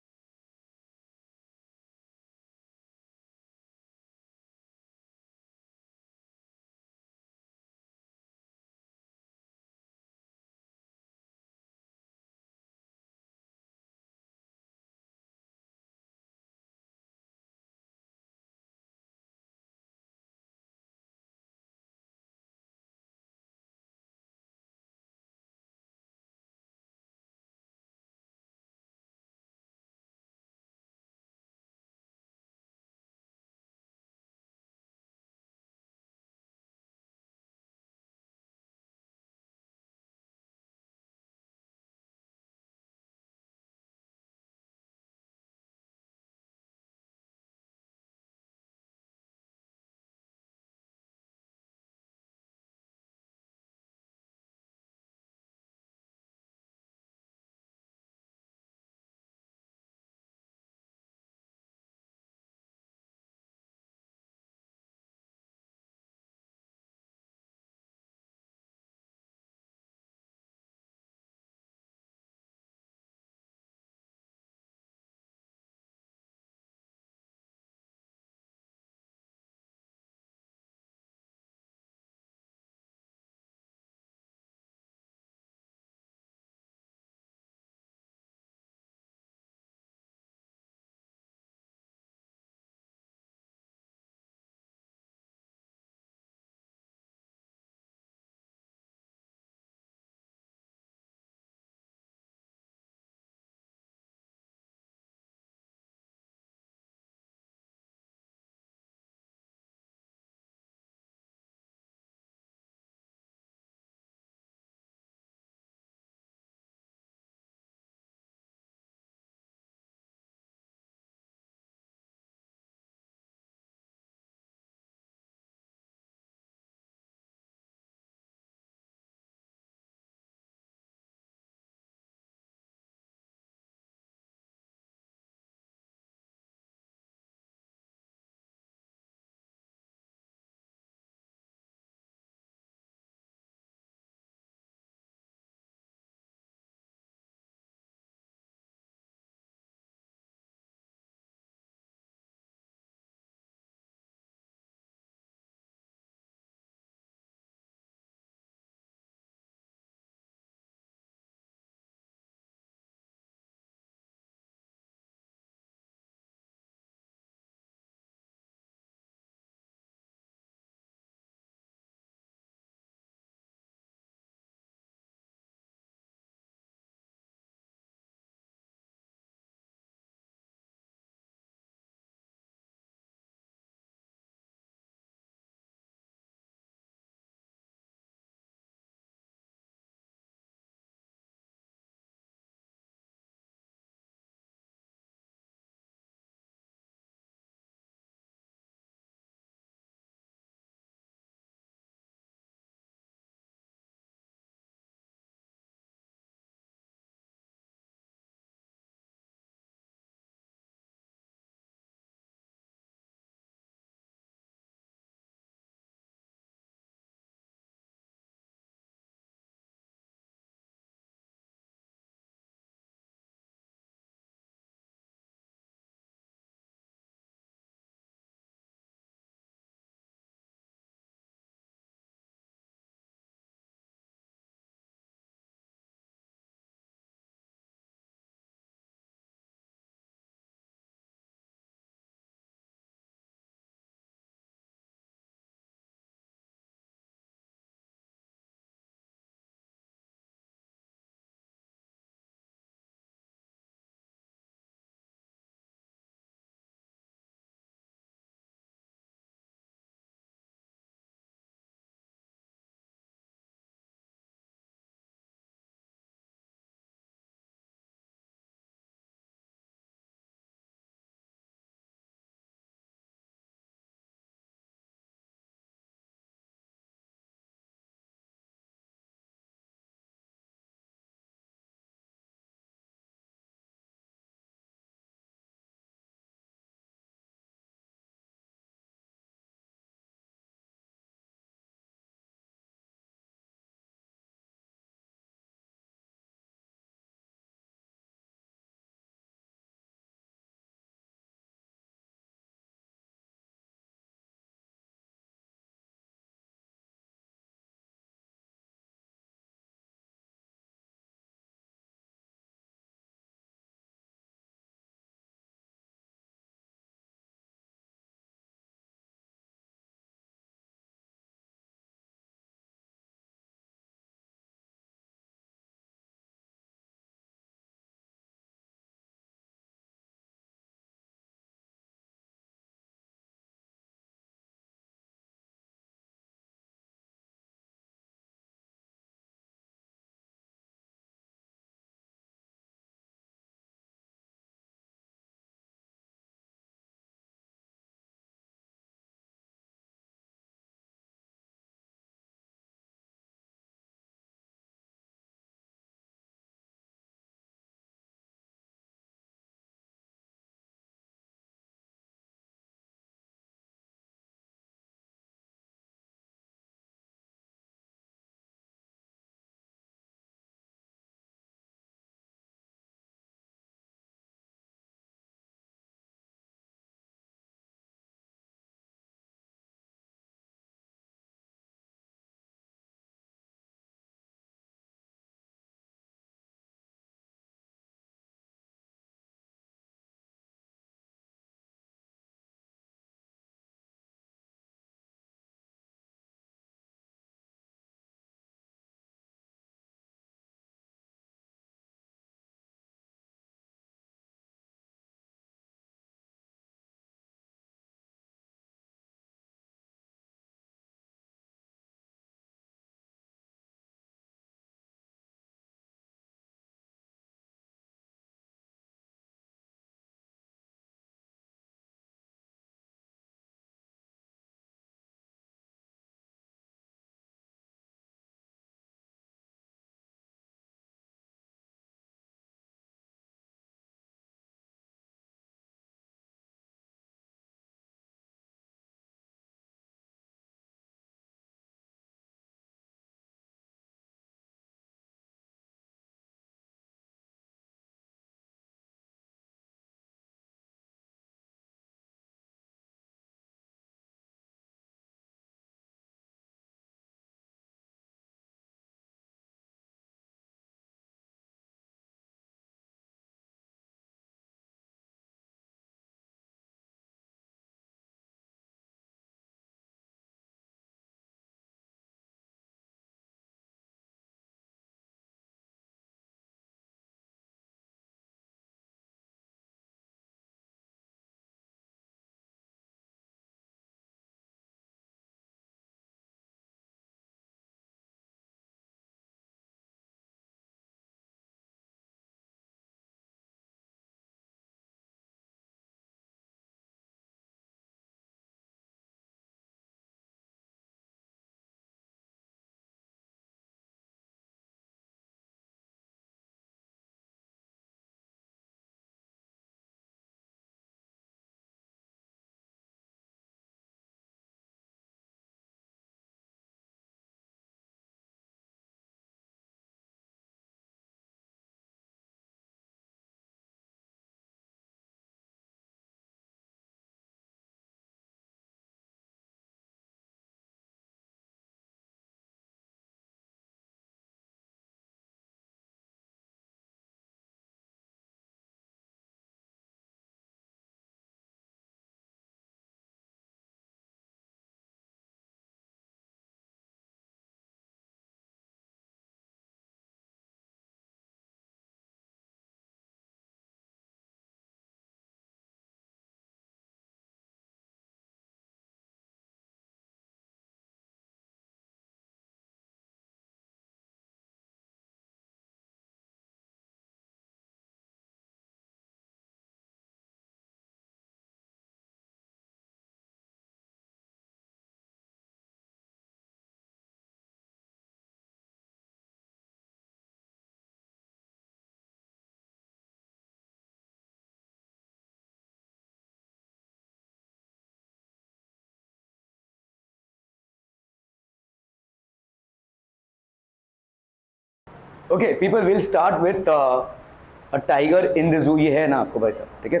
Okay people will start with a tiger in the जू, ये है ना आपको भाई साहब, ठीक है।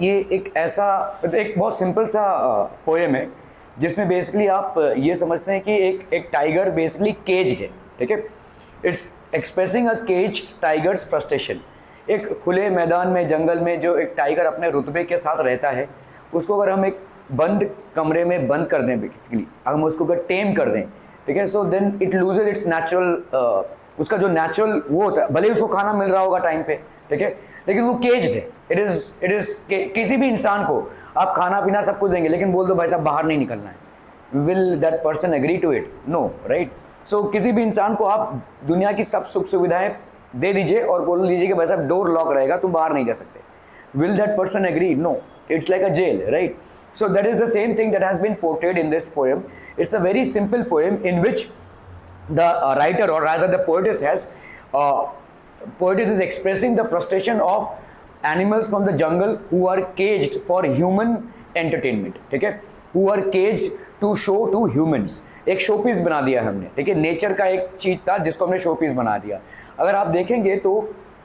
ये एक ऐसा एक बहुत सिंपल सा पोएम है जिसमें बेसिकली आप ये समझते हैं कि एक टाइगर बेसिकली केज्ड है, ठीक है। It's expressing a cage tiger's frustration. एक खुले मैदान में, जंगल में जो एक टाइगर अपने रुतबे के साथ रहता है, उसको अगर हम एक बंद कमरे में बंद कर दें, बेसिकली हम उसको अगर टेम कर दें, ठीक है, so then it loses its natural, उसका जो नेचुरल वो होता है, भले ही उसको खाना मिल रहा होगा टाइम पे, ठीक है, लेकिन वो केज्ड है। इट इज किसी भी इंसान को आप खाना पीना सब कुछ देंगे, लेकिन बोल दो भाई साहब बाहर नहीं निकलना है, will that person agree to it? No, right. So किसी भी इंसान को आप दुनिया की सब सुख सुविधाएं दे दीजिए और बोल दीजिए कि भाई साहब डोर लॉक रहेगा, तुम बाहर नहीं जा सकते, will that person agree? No, it's like a jail, right? So that is the same thing that has been portrayed in this poem. It's a very simple poem in which the writer, or rather the poetess is expressing the frustration of animals from the jungle who are caged for human entertainment, ठीक है, who are caged to show to humans. एक showpiece बना दिया हमने, ठीक है, nature का एक चीज था जिसको हमने शोपीस बना दिया। अगर आप देखेंगे तो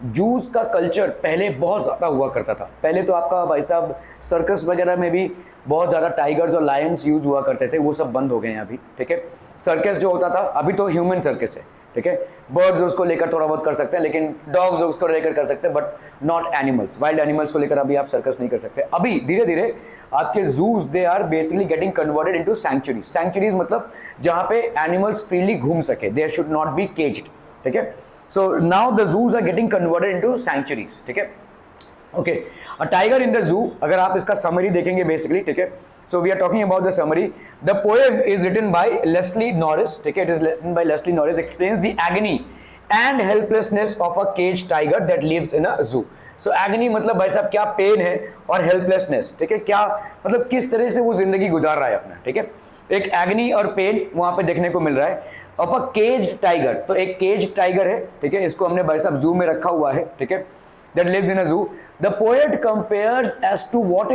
जूस का कल्चर पहले बहुत ज़्यादा हुआ करता था। पहले तो आपका भाई साहब सर्कस वगैरह में भी बहुत ज़्यादा टाइगर्स और लायंस यूज हुआ करते थे, वो सब बंद हो गए हैं अभी, ठीक है। सर्कस जो होता था, अभी तो ह्यूमन सर्कस है, ठीक है। बर्ड्स उसको लेकर थोड़ा बहुत कर सकते हैं, लेकिन डॉग्स उसको लेकर कर सकते हैं, but not animals. Wild animals को लेकर अभी आप सर्कस नहीं कर सकते। अभी धीरे धीरे आपके zoos they are basically getting converted into sanctuaries. Sanctuaries मतलब जहाँ पे एनिमल्स फ्रीली घूम सके, they should not be caged, ठीक है। So now the zoos are getting converted into sanctuaries, ठीक है। Okay, a tiger in the zoo, अगर आप इसका summary देखेंगे basically, ठीक है, so we are talking about the summary. The poem is written by Leslie Norris, ठीक है, it is written by Leslie Norris, explains the agony and helplessness of a caged tiger that lives in a zoo. So agony मतलब भाई साहब क्या pen है, और helplessness, ठीक है, क्या मतलब किस तरह से वो जिंदगी गुजार रहा है अपना, ठीक है। एक एग्नी और पेन वहां पे देखने को मिल रहा है ऑफ अ केज टाइगर। तो एक केज टाइगर है, ठीक है, इसको हमने भाई साहब जू में रखा हुआ है, ठीक है, that lives in a zoo. The poet compares as to what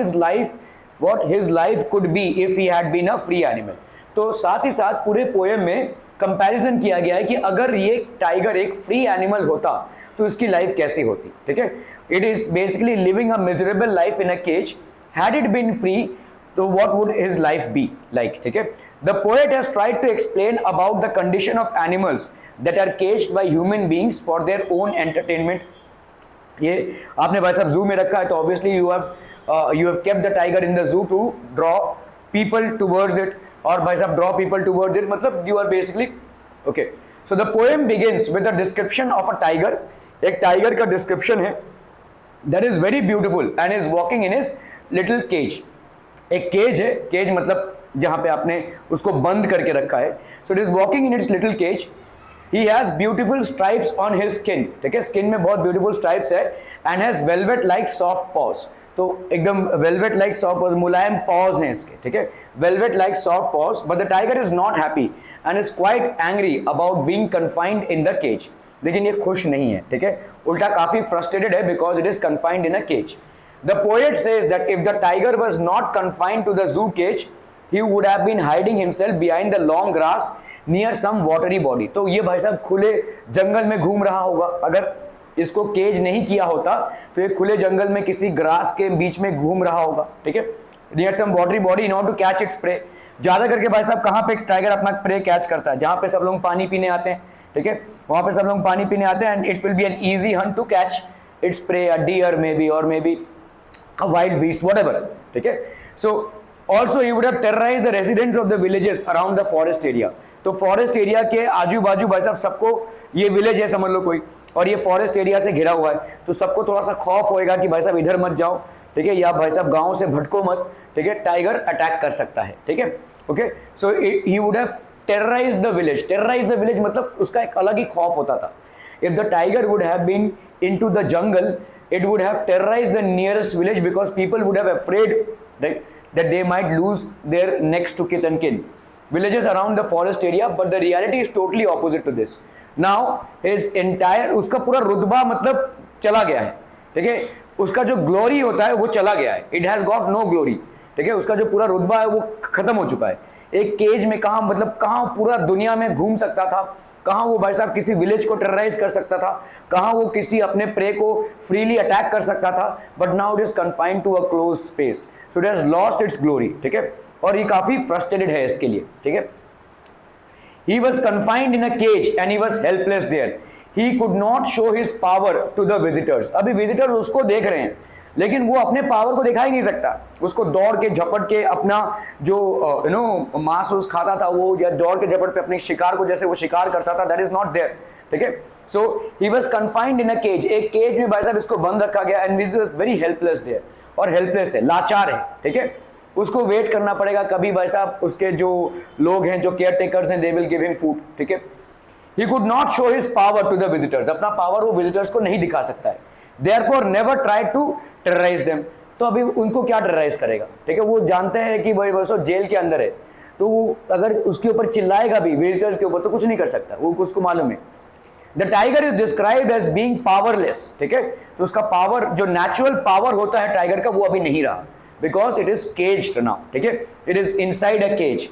his life could be if he had been a free animal. तो साथ ही साथ पूरे पोएम में कंपैरिजन किया गया है कि अगर ये टाइगर एक फ्री एनिमल होता तो इसकी लाइफ कैसी होती, ठीक है। It is basically living a miserable life in a cage, had it been free तो what would his life be like, ठीक है। The poet has tried to explain about the condition of animals that are caged by human beings for their own entertainment. ये आपने भाई साहब जू में रखा है, तो obviously you have kept the tiger in the zoo to draw people towards it, और भाई साहब draw people towards it मतलब you are basically okay. So the poem begins with a description of a tiger. एक tiger का description है that is very beautiful and is walking in his little cage. एक cage है, cage मतलब जहां पे आपने उसको बंद करके रखा है। So it is walking in its little cage. He has beautiful stripes on his skin, ठीक है, स्किन में बहुत ब्यूटीफुल स्ट्राइप्स है, and has velvet like soft paws. तो एकदम वेलवेट लाइक सॉफ्ट पॉज, मुलायम पॉज हैं इसके, ठीक है, velvet like soft paws. But the tiger is not happy and is quite angry about being confined in the cage. लेकिन ये खुश नहीं है, ठीक है, उल्टा काफी फ्रस्ट्रेटेड है because it is confined in a cage. The poet says that if the tiger was not confined to the zoo cage, he would have been hiding himself behind the long grass near some watery body. तो ये भाई साहब खुले जंगल में घूम रहा होगा। अगर इसको केज नहीं किया होता तो ये खुले जंगल में किसी ग्रास के बीच में घूम रहा होगा, ठीक है, near some watery body in order to catch its prey. ज्यादा करके भाई साहब कहाँ पे टाइगर अपना प्रे कैच करता है? जहां पे सब लोग पानी पीने आते हैं, ठीक है, वहां पे सब लोग पानी पीने आते हैं, and it will be an easy hunt to catch its prey, a deer may be, और may be a wild beast, whatever, ठीक है। So also he would have terrorized the residents of the villages around the forest area. तो forest area के आजू बाजू भाई साहब सबको, ये विलेज है समझ लो कोई, और ये फॉरेस्ट एरिया से घिरा हुआ है, तो सबको थोड़ा सा खौफ होएगा कि भाई साहब इधर मत जाओ, ठीक है, या भाई साहब गांव से भटको मत, ठीक है, टाइगर अटैक कर सकता है, ठीक है। Okay, so he would have terrorize the village. Terrorize the village मतलब उसका एक अलग ही खौफ होता था। If the tiger would have been into the jungle, it would have terrorized the nearest village because people would have afraid, right, that they might lose their next to kith and kin villages around the forest area, but the reality is totally opposite to this. Now his entire, उसका पूरा रुतबा मतलब चला गया है, ठीक है, उसका जो ग्लोरी होता है वो चला गया है, it has got no glory, ठीक है, उसका जो पूरा रुतबा है वो खत्म हो चुका है। एक केज में कहाँ, मतलब कहाँ पूरा दुनिया में घूम सकता था, कहाँ वो भाई साहब किसी विलेज को टेरराइज कर सकता था, कहाँ वो किसी अपने प्रे को फ्रीली अटैक कर सकता था, but now it is confined to a close space, so it has lost its glory, ठीक है। और ये काफी फ्रस्ट्रेटेड है इसके लिए, ठीक है। He was confined in a cage and he was helpless there. He could not show his power to the visitors. अभी विजिटर्स उसको देख रहे हैं, लेकिन वो अपने पावर को दिखा ही नहीं सकता। उसको दौड़ के झपट के अपना जो मांस उस खाता था वो, या दौड़ के झपट पे अपने शिकार को जैसे वो शिकार करता था, दैट इज नॉट देयर, ठीक है। So he was confined in a cage, एक केज में भाई साहब इसको बंद रखा गया, and he was very helpless there, और हेल्पलेस है, लाचार है, ठीक है। उसको वेट करना पड़ेगा कभी भाई साहब उसके जो लोग हैं, जो केयर टेकर्स हैं, they will give him food, ठीक है। He could not show his power to the visitors, अपना पावर वो विजिटर्स को नहीं दिखा सकता है। Therefore never try to terrorize them, तो अभी उनको क्या टेरराइज करेगा, ठीक है। वो जानते हैं कि भाई बस जेल के अंदर है, तो वो अगर उसके ऊपर चिल्लाएगा भी विजिटर्स के ऊपर तो कुछ नहीं कर सकता, वो उसको मालूम है। The tiger is described as being powerless, ठीक है। तो उसका पावर, जो नेचुरल पावर होता है टाइगर का, वो अभी नहीं रहा, because it is caged now, ठीक है। it is inside a cage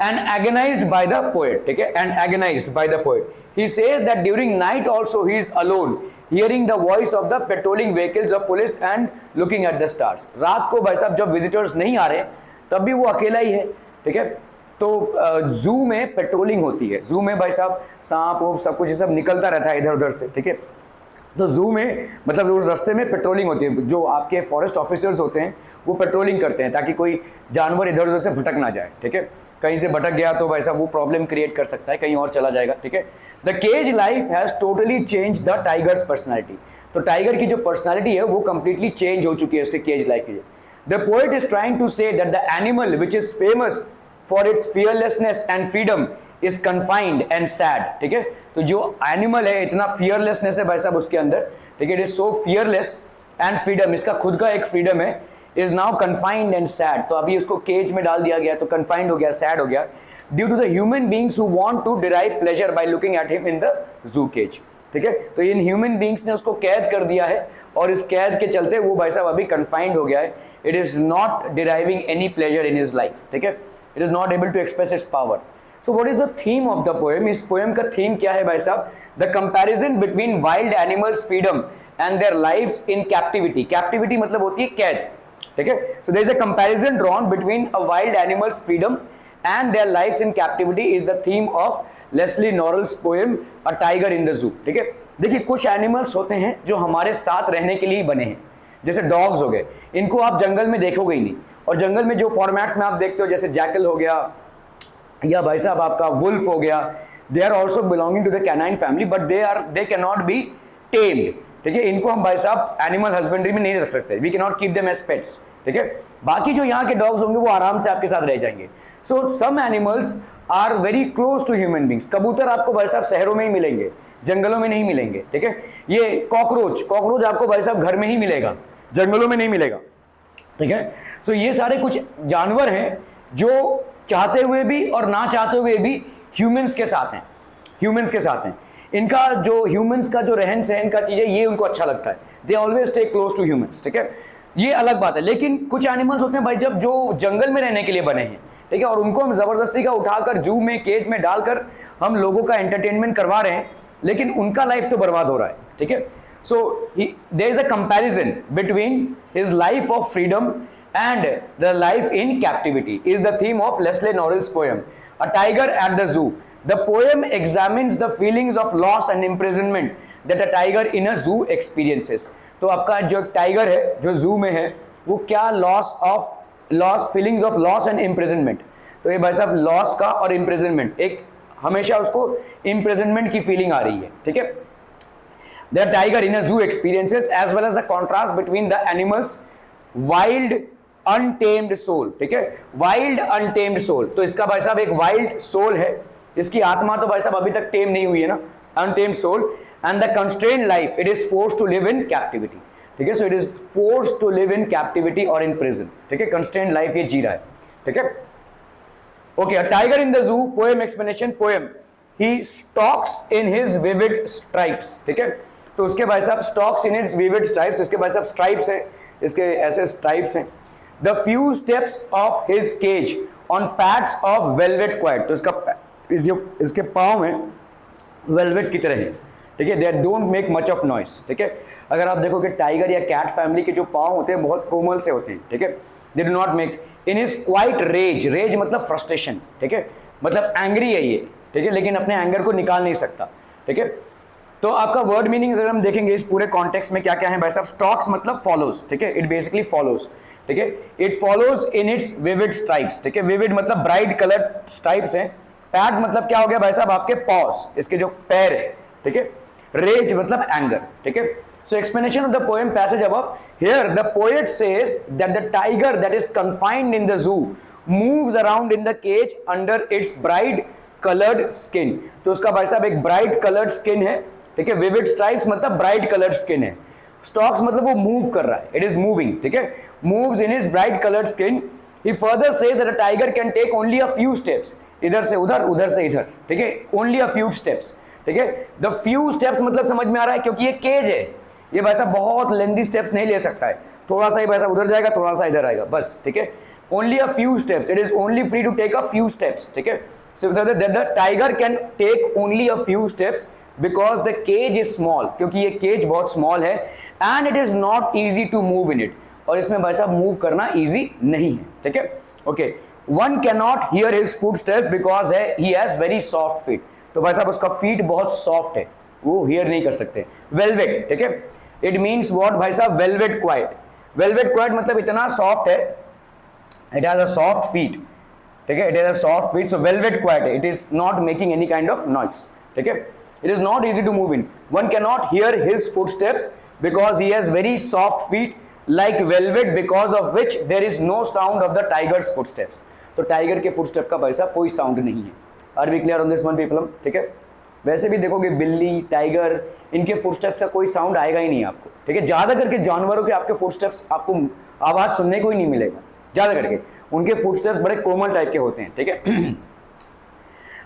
and agonized by the poet, ठीक है, and agonized by the poet. He says that during night also he is alone, hearing the voice of the patrolling vehicles of police and looking at the stars. रात को भाई साहब जब visitors नहीं आ रहे तब भी वो अकेला ही है, ठीक है। तो जू में पेट्रोलिंग होती है, जू में भाई साहब सांप वो सब कुछ ये सब निकलता रहता है इधर उधर से, ठीक है। तो जू में मतलब उस रास्ते में पेट्रोलिंग होती है, जो आपके फॉरेस्ट ऑफिसर्स होते हैं वो पेट्रोलिंग करते हैं ताकि कोई जानवर इधर उधर से भटक ना जाए, ठीक है। कहीं से भटक गया तो वैसा वो प्रॉब्लम क्रिएट कर सकता है, कहीं और चला जाएगा, ठीक है। The cage life has totally change the tiger's personality, तो टाइगर की जो पर्सनैलिटी है वो कंप्लीटली चेंज हो चुकी है उसके केज लाइफ के लिए। The poet is trying to say that the animal which is famous for its fearlessness and freedom is confined and sad, ठीक है। तो जो एनिमल है, इतना फियरलेसनेस है भाई साहब उसके अंदर, ठीक है, it is so fearless and freedom, इसका खुद का एक फ्रीडम है, is now confined and sad. तो अभी उसको केज में डाल दिया गया तो कन्फाइंड हो गया, सैड हो गया, due to the human beings who want to derive pleasure by looking at him in the zoo cage, ठीक है। तो इन ह्यूमन बींग्स ने उसको कैद कर दिया है, और इस कैद के चलते वो भाई साहब अभी कन्फाइंड हो गया है, it is not deriving any pleasure in his life, ठीक है, it is not able to express its power. So what is the theme of the poem? इस poem का theme क्या है भाई साहब? The comparison between wild animals' freedom and their lives in captivity. Captivity मतलब होती है कैद, ठीक है? So there is a comparison drawn between a wild animal's freedom and their lives in captivity is the theme of Leslie Norrell's poem A Tiger in the Zoo, ठीक है? देखिए कुछ एनिमल्स होते हैं जो हमारे साथ रहने के लिए बने हैं, जैसे डॉग्स हो गए, इनको आप जंगल में देखोगे ही नहीं, और जंगल में जो फॉर्मेट्स में आप देखते हो जैसे जैकल हो गया या भाई साहब आपका वुल्फ हो गया, they are also belonging to the canine family, but they can not be tamed, ठीक है। इनको हम भाई साहब एनिमल हस्बेंड्री में नहीं रख सकते, we can not keep them as pets, ठीक है। बाकी जो यहाँ के डॉग्स होंगे वो आराम से आपके साथ रह जाएंगे। So some animals are very close to human beings. कबूतर आपको भाई साहब शहरों में ही मिलेंगे, जंगलों में नहीं मिलेंगे, ठीक है। ये कॉकरोच आपको भाई साहब घर में ही मिलेगा, जंगलों में नहीं मिलेगा, ठीक है। सो ये सारे कुछ जानवर हैं जो चाहते हुए भी और ना चाहते हुए भी ह्यूमंस के साथ हैं, ह्यूमंस के साथ हैं। इनका जो ह्यूमंस का जो रहन सहन का चीजें ये उनको अच्छा लगता है, they always stay close to humans, ठीक है, ये अलग बात है। लेकिन कुछ एनिमल्स होते हैं भाई जब जो जंगल में रहने के लिए बने हैं, ठीक है, और उनको हम जबरदस्ती का उठाकर जू में केज में डालकर हम लोगों का एंटरटेनमेंट करवा रहे हैं, लेकिन उनका लाइफ तो बर्बाद हो रहा है, ठीक है। So there is a comparison between his life of freedom and the life in captivity is the theme of Leslie Norrell's poem A Tiger at the Zoo. The poem examines the feelings of loss and imprisonment that a tiger in a zoo experiences. तो आपका जो tiger है जो जू में है वो क्या loss feelings of loss and imprisonment, तो ये भाई साहब लॉस का और इम्प्रिजनमेंट, एक हमेशा उसको इम्प्रिजनमेंट की फीलिंग आ रही है, ठीक है। The tiger in a zoo experiences as well as the contrast between the animals wild untamed soul, ठीक है, वाइल्ड अनटेम्ड सोल। तो इसका भाई साहब एक वाइल्ड सोल है, इसकी आत्मा तो भाई साहब अभी तक टेम नहीं हुई है ना, untamed soul, and the constrained life it is forced to live in captivity, ठीक है। So it is forced to live in captivity और इन प्रिजन, ठीक है, कंस्ट्रेन्ड लाइफ ये जी रहा है, ठीक है। Okay, a tiger in the जू poem explanation poem he stalks in his vivid stripes, ठीक है। तो उसके भाई साहब stocks in his vivid stripes, इसके भाई साहब स्ट्राइप्स हैं, इसके ऐसे स्ट्राइप्स हैं। The few steps of his cage on pads of velvet quite, तो इसका जो इसके पाँव में वेलवेट की तरह है, ठीक है, they don't make much of noise, ठीक है। अगर आप देखो कि टाइगर या कैट फैमिली के जो पाँव होते हैं बहुत कोमल से होते हैं, ठीक है, they do not make in his quite rage, rage मतलब फ्रस्ट्रेशन, ठीक है, मतलब एंग्री है ये, ठीक है, लेकिन अपने एंगर को निकाल नहीं सकता, ठीक है। तो आपका वर्ड मीनिंग अगर हम देखेंगे इस पूरे कॉन्टेक्स्ट में क्या क्या है भाई साहब, स्टॉक्स मतलब फॉलोज, ठीक है, इट बेसिकली फॉलोज, ठीक है, it follows in its vivid stripes, ठीक है, विविड मतलब ब्राइट कलर स्ट्राइप्स हैं, पैड्स मतलब क्या हो गया भाई साहब आपके पॉज, इसके जो पैर है, ठीक है, रेज मतलब एंगर, ठीक है। So explanation of the poem passage above. Here the poet says that the tiger that is confined in the zoo moves around in the cage under its bright colored skin. तो उसका भाई साहब एक bright colored skin है, ठीक है, vivid stripes मतलब bright colored skin है, stalks मतलब वो move कर रहा है, it is moving, ठीक है, moves in his bright colored skin. He further says that a tiger can take only a few steps, इधर से उधर से इधर, ठीक है, only a few steps, ठीक है। The few steps मतलब समझ में आ रहा है, क्योंकि ये केज है, ये वैसा बहुत लेंथी स्टेप्स नहीं ले सकता है, थोड़ा सा ही वैसा उधर जाएगा, थोड़ा सा इधर आएगा, बस, ठीक है, only a few steps, it is only free to take a few steps, ठीक है। So the tiger can take only a few steps because the cage is small, क्योंकि ये केज बहुत स्मॉल है, and it is not easy to move in it, और इसमें वैसा move करना ईजी नहीं है, ठीक है, okay. One can not hear his foot step because he has very soft feet, तो भाई साहब उसका फीट बहुत सॉफ्ट है, वो हियर नहीं कर सकते। वेलवेट, ठीक है, इट मीन्स वॉट भाई साहब, वेलवेट क्वाइट, वेलवेट क्वाइट मतलब इतना सॉफ्ट है, it has a soft feet, ठीक है, it has a soft feet, so velvet quite, it is not making any kind of noise, ठीक है, it is not easy to move in, one can not hear his footsteps because he has very soft feet like velvet because of which there is no sound of the tiger's footsteps, तो tiger के footstep का भाई साहब कोई sound नहीं है। Are we clear on this one people, ठीक है। वैसे भी देखोगे बिल्ली, टाइगर, इनके फुटस्टेप्स का कोई साउंड आएगा ही नहीं आपको, ठीक है, ज्यादा करके जानवरों के आपके फुटस्टेप्स आपको आवाज सुनने को ही नहीं मिलेगा, ज्यादा करके उनके फुटस्टेप्स बड़े कोमल टाइप के होते हैं, ठीक है।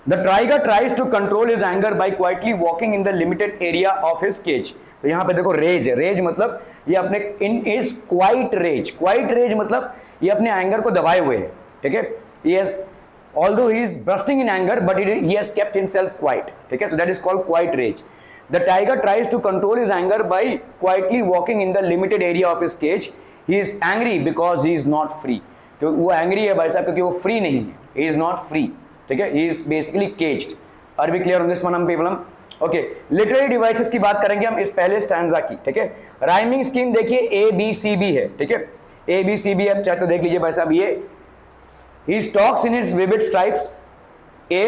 The tiger tries to control his anger by quietly walking in the limited area of his cage, तो यहाँ पे देखो रेज, रेज मतलब ये अपने इन is quite rage, quite rage मतलब ये अपने एंगर को दबाए हुए है, ठीक है, yes, although he is bursting in anger but he has kept himself quiet, ठीक है, so that is called quiet rage. The tiger tries to control his anger by quietly walking in the limited area of his cage. He is angry because he is not free, तो वो angry है भाई साहब क्योंकि वो free नहीं है, he is not free, ठीक है, he is basically caged. Are we clear on this one people? Okay, literary devices की बात करेंगे हम इस पहले स्टैंजा की, ठीक है। राइमिंग स्कीम देखिए ABCB है, ठीक है, ABCB अब चाहे तो देख लीजिए भाई साहब, ये He stalks in his vivid stripes, A,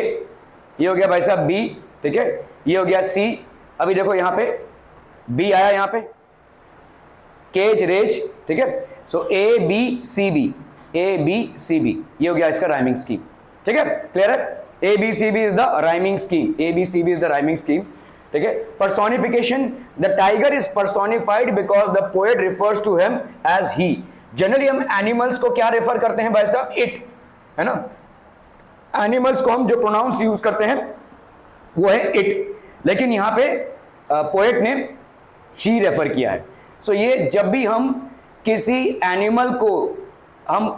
ये हो गया भाई साहब B, ठीक है, ये हो गया C, अभी देखो यहाँ पे B आया यहाँ पे, केज रेज, ठीक है, सो ABCB, ABCB, ये हो गया इसका राइमिंग स्कीम, ठीक है, क्लियर है। ABCB is the rhyming scheme, ABCB is the rhyming scheme, ठीक है। Personification, the tiger is personified because the poet refers to him as he, generally हम एनिमल्स को क्या रेफर करते हैं भाई साहब, इट, है ना, एनिमल्स को हम जो प्रोनाउंस यूज करते हैं वो है इट, लेकिन यहां पे पोएट ने शी रेफर किया है। सो ये जब भी हम किसी एनिमल को हम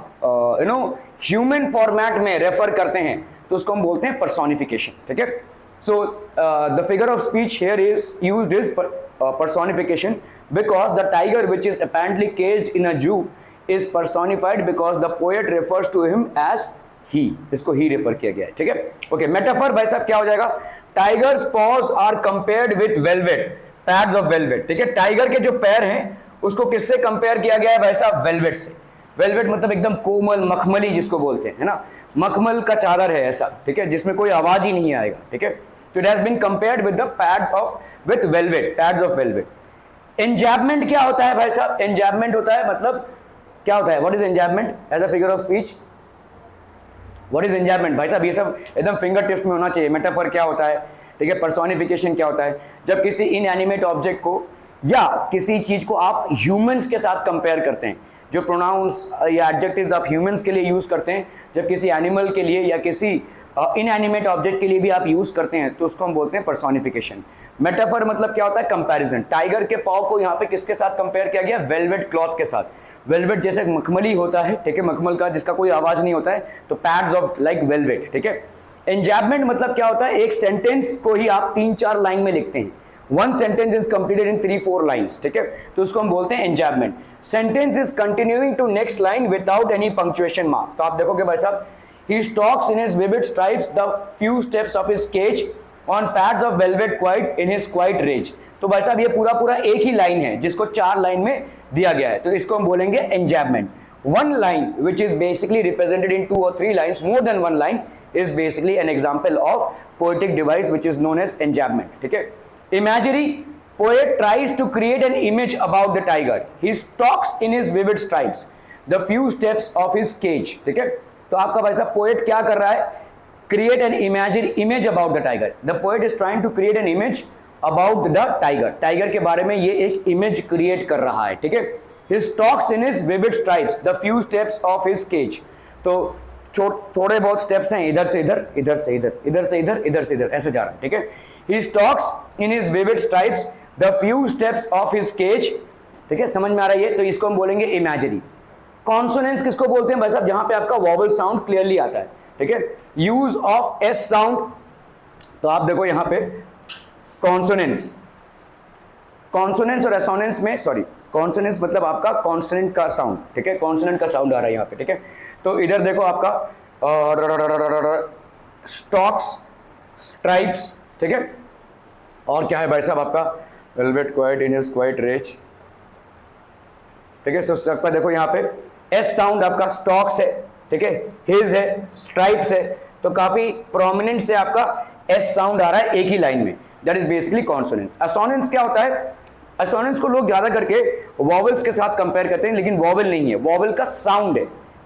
ह्यूमन फॉर्मेट में रेफर करते हैं तो उसको हम बोलते हैं पर्सोनिफिकेशन, ठीक है। So the figure of speech here is used is personification because the tiger which is apparently caged in a zoo is personified because the poet refers to him as he, इसको he refer किया गया है, ठीक है। Okay, metaphor भाई साहब क्या हो जाएगा, tiger's paws are compared with velvet, pads of velvet, ठीक है, टाइगर के जो पैर हैं उसको किससे कंपेयर किया गया है भाई साहब, वेलवेट से। वेलवेट मतलब एकदम कोमल, मखमली जिसको बोलते हैं, है ना, मखमल का चादर है ऐसा, ठीक है, जिसमें कोई आवाज ही नहीं आएगा, ठीक है। तो it has been compared with the pads of with velvet, pads of velvet. Enjambment क्या होता है भाई साहब, एंजैबमेंट होता है मतलब क्या होता है, what is enjambment as a figure of speech, what is enjambment भाई साहब, ये सब एकदम फिंगर टिप्स में होना चाहिए। मेटाफर क्या होता है, ठीक है, पर्सोनिफिकेशन क्या होता है, जब किसी इनएनिमेट ऑब्जेक्ट को या किसी चीज को आप ह्यूमंस के साथ कंपेयर करते हैं, जो प्रोनाउंस या एडजेक्टिव्स आप ह्यूमंस के लिए यूज करते हैं, जब किसी एनिमल के लिए या किसी इनएनिमेट ऑब्जेक्ट के लिए भी आप यूज करते हैं तो उसको हम बोलते हैं पर्सोनिफिकेशन। मेटाफर मतलब क्या होता है, कंपैरिजन। टाइगर के पाव को यहाँ पे किसके साथ कंपेयर किया गया, वेलवेट क्लॉथ के साथ। वेलवेट जैसे मखमली होता है, ठीक है, मखमल का जिसका कोई आवाज नहीं होता है, तो पैड्स ऑफ लाइक वेलवेट, ठीक है। एंजैबमेंट मतलब क्या होता है, एक सेंटेंस को ही आप 3-4 लाइन में लिखते हैं, one sentence is completed in 3-4 lines, ठीक है, तो उसको हम बोलते हैं enjambment. Sentence is continuing to next line without any punctuation mark. तो आप देखोगे भाई साहब, he stalks in his vivid stripes the few steps of his cage on pads of velvet quiet in his quiet rage। तो भाई साहब ये पूरा पूरा एक ही लाइन है जिसको 4 लाइन में दिया गया है, तो इसको हम बोलेंगे enjambment. One line which is basically represented in 2 or 3 lines, more than one line is basically an example of poetic device which is known as enjambment, ठीक है। Imagery, poet tries to create an image about the tiger, he stalks in his vivid stripes the few steps of his cage, ठीक है। तो आपका भाई साहब poet क्या कर रहा है, create an image about the tiger. The poet is trying to create an image about the tiger, tiger के बारे में ये एक इमेज क्रिएट कर रहा है, ठीक है। He stalks in his vivid stripes the few steps of his cage। तो थोड़े बहुत स्टेप्स हैं, इधर से इधर, इधर से इधर, इधर से इधर, इधर से इधर, ऐसे जा रहा है, ठीक है। He stalks in his vivid stripes the few steps of his cage, ठीक है, समझ में आ रही है, तो इसको हम बोलेंगे इमेजरी। कॉन्सोनेंट्स किसको बोलते हैं भाई साहब, जहां पे आपका वॉवल साउंड क्लियरली आता है, ठीक है। यूज ऑफ एस साउंड, तो आप देखो यहां पे कॉन्सोनेंट्स और एसोनेंट्स में, सॉरी कॉन्सोनेंट्स मतलब आपका कॉन्सोनेंट का साउंड, ठीक है, कॉन्सोनेंट का साउंड आ रहा है यहां पे, ठीक है। तो इधर देखो आपका स्टॉक्स, स्ट्राइप्स, ठीक है, और क्या है भाई साहब आपका velvet quite in his quite rage, ठीक है। तो आपका देखो यहाँ पे एस साउंड आपका स्टॉक्स है, ठीक है, हिज है, स्ट्राइप्स है, तो काफी प्रोमिनेंट से आपका एस साउंड आ रहा है एक ही लाइन में, दैट इज बेसिकली कॉन्सोनेंट्स। असोनेंट्स क्या होता है, असोनेंट्स को लोग ज्यादा करके वॉवल्स के साथ कंपेयर करते हैं, लेकिन वॉवल नहीं है, वॉवल का साउंड है,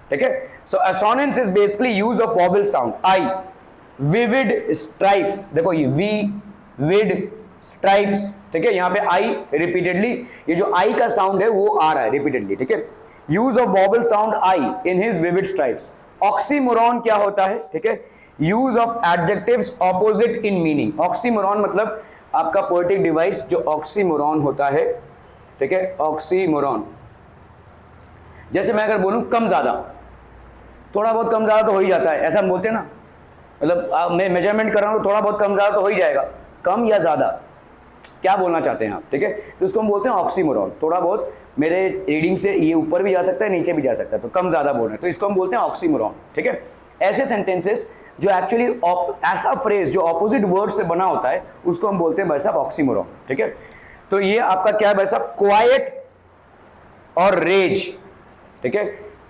ठीक है। So assonance is basically use of vowel sound. I, vivid stripes, देखो ये वी, विड, स्ट्राइप्स, ठीक है, यहाँ पे आई रिपीटेडली, ये जो आई का साउंड है वो आ रहा है रिपीटेडली, ठीक है। Use of vowel sound I in his vivid stripes. Oxymoron क्या होता है, ठीक है, use of adjectives opposite in meaning. Oxymoron मतलब आपका पोएटिक डिवाइस जो ऑक्सीमोरॉन होता है, ठीक है, ऑक्सीमोरॉन। जैसे मैं अगर बोलूं कम ज्यादा, थोड़ा बहुत कम ज्यादा तो हो ही जाता है, ऐसा हम बोलते हैं ना, मतलब मैं मेजरमेंट कर रहा हूं तो थोड़ा बहुत कम ज्यादा तो हो ही जाएगा, कम या ज्यादा क्या बोलना चाहते हैं आप, ठीक है, तो इसको हम बोलते हैं ऑक्सीमोरॉन। थोड़ा बहुत मेरे रीडिंग से ये ऊपर भी जा सकता है, नीचे भी जा सकता है, तो कम ज्यादा बोल रहे हैं, तो इसको हम बोलते हैं ऑक्सीमोरॉन, ठीक है। ऐसे सेंटेंसेस जो एक्चुअली ऐसा फ्रेज जो ऑपोजिट वर्ड से बना होता है उसको हम बोलते हैं भाई साहब ऑक्सीमोरॉन, ठीक है। तो ये आपका क्या है भाई साहब, क्वाइट और रेज, ठीक है,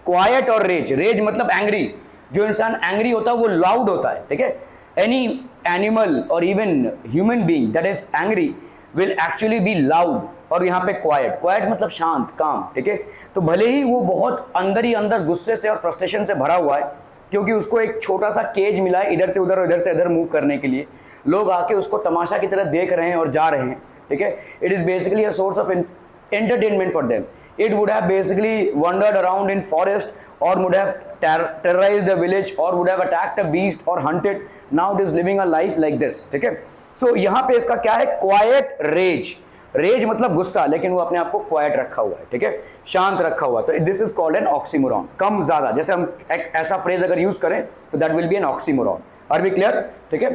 क्वाइट और रेज। रेज मतलब एंग्री, जो इंसान एंग्री होता है वो लाउड होता है, ठीक है। एनी एनिमल और even human being that is angry will actually be loud, और यहाँ पे क्वाइट, क्वाइट मतलब शांत, काम, ठीक है। तो भले ही वो बहुत अंदर ही अंदर गुस्से से और फ्रस्ट्रेशन से भरा हुआ है, क्योंकि उसको एक छोटा सा केज मिला है इधर से उधर, इधर से इधर मूव करने के लिए, लोग आके उसको तमाशा की तरह देख रहे हैं और जा रहे हैं, ठीक है। It is basically a source of entertainment for them. It would have basically wandered around in forest, or would have terrorized the village, or would have attacked a beast or hunted. Now it is living a life like this, ठीक है। So यहाँ पे इसका क्या है, quiet rage। rage मतलब गुस्सा, लेकिन वो अपने आप को quiet रखा हुआ है, ठीक है, शांत रखा हुआ। तो this is called an oxymoron। कम ज्यादा, जैसे हम एक ऐसा फ्रेज अगर यूज करें तो that will be an oxymoron। Are we clear, ठीक है।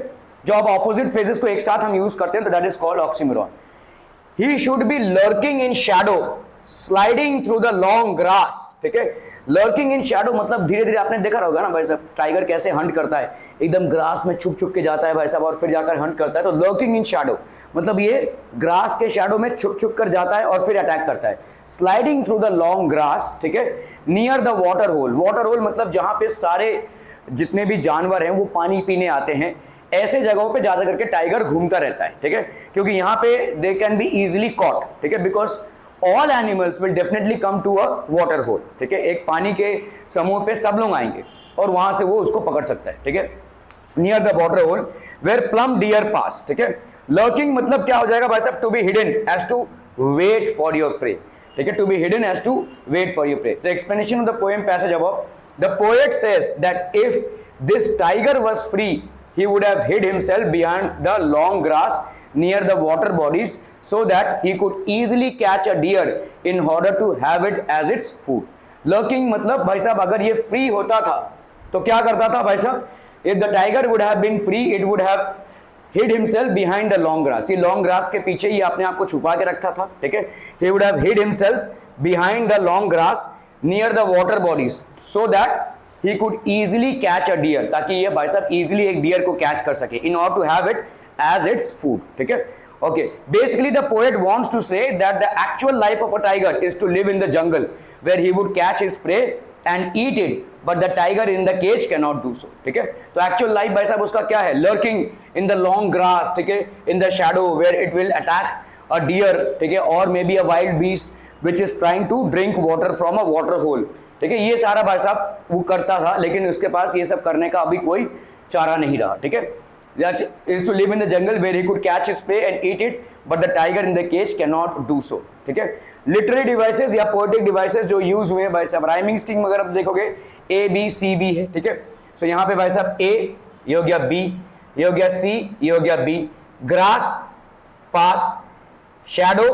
जो अब ऑपोजिट फ्रेजेस को एक साथ हम यूज करते हैं तो that is called oxymoron। He should be lurking in shadow, sliding through the long grass, ठीक है। लर्किंग इन शैडो मतलब धीरे धीरे, आपने देखा होगा ना भाई साहब टाइगर कैसे हंट करता है, एकदम ग्रास में छुप छुप के जाता है भाई साहब और फिर जाकर हंट करता है। तो लर्किंग इन शैडो मतलब ये ग्रास के शैडो में छुप छुप कर जाता है और फिर अटैक करता है। Sliding through the long grass, ठीक है। Near the water hole, water hole मतलब जहां पे सारे जितने भी जानवर हैं वो पानी पीने आते हैं, ऐसे जगहों पे ज्यादा करके टाइगर घूमता रहता है, ठीक है, क्योंकि यहाँ पे they can be easily caught, ठीक है, because all animals will definitely come to a water hole, ठीक है। एक पानी के समूह पे सब लोग आएंगे और वहां से वो उसको पकड़ सकता है, ठीक है। Near the water hole where plump deer pass, ठीक है। लर्किंग मतलब क्या हो जाएगा भाई साहब, to be hidden as to wait for your prey, ठीक है, to be hidden as to wait for your prey. The explanation of the poem passage above, the poet says that if this tiger was free he would have hid himself behind the long grass near the water bodies so that he could easily catch a deer in order to have it as its food. Lurking मतलब भाई साहब अगर ये free होता था तो क्या करता था भाई साहब? If the tiger would have been free, it would have hid himself behind the long grass. ये long grass के पीछे ये अपने आप को छुपा के रखता था, ठीक है? He would have hid himself behind the long grass near the water bodies so that he could easily catch a deer, ताकि ये भाई साहब easily एक deer को catch कर सके in order to have it as its food, ठीक है? Okay, basically the poet wants to say that the actual life of a tiger is to live in the jungle where he would catch his prey and eat it, but the tiger in the cage cannot do so, ठीक है? तो actual life भाई साहब उसका क्या है? Lurking in the long grass, ठीक है? In the shadow where it will attack a deer, ठीक है? Or maybe a wild beast which is trying to drink water from a water hole, ठीक है? ये सारा भाई साहब वो करता था, लेकिन उसके पास ये सब करने का अभी कोई चारा नहीं रहा, ठीक है? That is to live in the jungle where he could catch his prey and eat it, but the tiger in the cage cannot do so, ठीक है? लिटरेरी डिवाइसेस या पोएटिक डिवाइसेस जो यूज हुए हैं भाई साहब, राइमिंग स्कीम अगर आप देखोगे ए बी सी बी है, ठीक है? सो यहाँ पे भाई साहब ए, ये हो गया बी, ये हो गया सी, ये हो गया बी, ग्रास, पास, शैडो,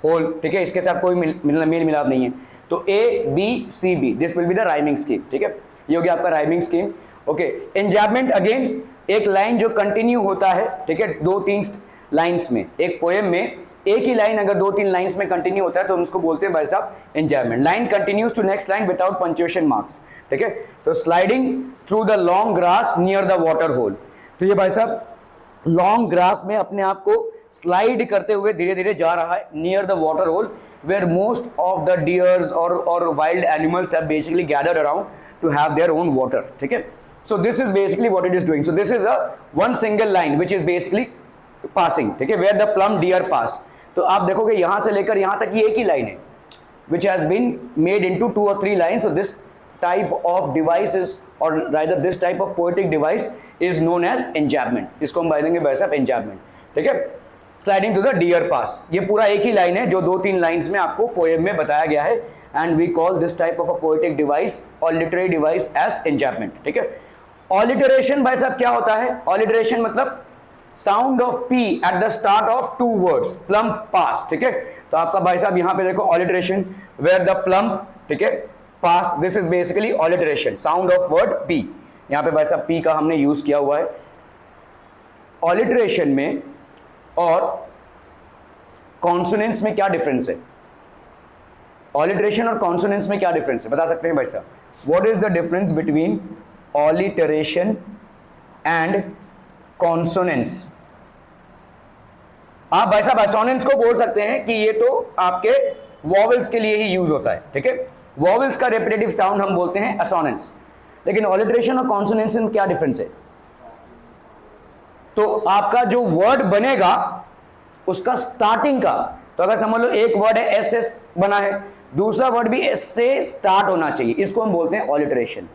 होल, ठीक है? इसके साथ कोई मेल मिलाप नहीं है, तो A B C B, this will be the rhyming scheme, ठीक है? ये हो गया आपका rhyming scheme. Okay, enjambment again एक लाइन जो कंटिन्यू होता है, ठीक है? 2-3 लाइन्स में, एक पोएम में एक ही लाइन अगर 2-3 लाइन्स में कंटिन्यू होता है तो हम उसको बोलते हैं भाई साहब enjoyment. Line continues to next line without punctuation marks, ठीक है? तो sliding through the long grass near the water hole, तो ये भाई साहब लॉन्ग ग्रास में अपने आप को स्लाइड करते हुए धीरे धीरे जा रहा है near the water hole where most of the deers और wild animals have basically gathered around to have their own water, ठीक है? So this is basically what it is doing. So this is a one single line which is basically passing, ठीक है? Where the plump deer pass. तो आप देखोगे यहाँ से लेकर यहाँ तक ये एक ही लाइन है, which has been made into 2 or 3 lines. So this type of device is, or rather this type of poetic device is known as enjambment. इसको हम बोलेंगे भाई साहब enjambment, ठीक है? Sliding to the deer pass. ये पूरा एक ही लाइन है जो 2-3 लाइन्स में आपको पोएम में बताया गया है, and we call this type of a poetic device or literary device as enjambment, ठीक है? ऑलिटरेशन भाई साहब क्या होता है? ऑलिटरेशन मतलब sound of P at the start of 2 words, plump pass, ठीक है? तो आपका भाई साहब यहाँ पे देखो ऑलिटरेशन वेयर द प्लम्प, ठीक है, pass, this is basically alliteration, sound of word P. यहाँ पे भाई साहब पी का हमने यूज किया हुआ है. ऑलिटरेशन में और कॉन्सोनेंस में क्या डिफरेंस है? ऑलिटरेशन और कॉन्सोनेंस में क्या डिफरेंस है बता सकते हैं भाई साहब? What is the difference between alliteration and consonance? आप भाई साहब असोनेंस को बोल सकते हैं कि ये तो आपके वॉवेल्स के लिए ही यूज होता है, ठीक है? वॉवेल्स का रेपिटेटिव साउंड हम बोलते हैं असोनेंस. लेकिन ऑलिटरेशन और कॉन्सोनेंस में क्या डिफरेंस है? तो आपका जो वर्ड बनेगा उसका स्टार्टिंग का, तो अगर समझ लो एक वर्ड है एस एस बना है, दूसरा वर्ड भी एस से स्टार्ट होना चाहिए, इसको हम बोलते हैं ऑलिटरेशन,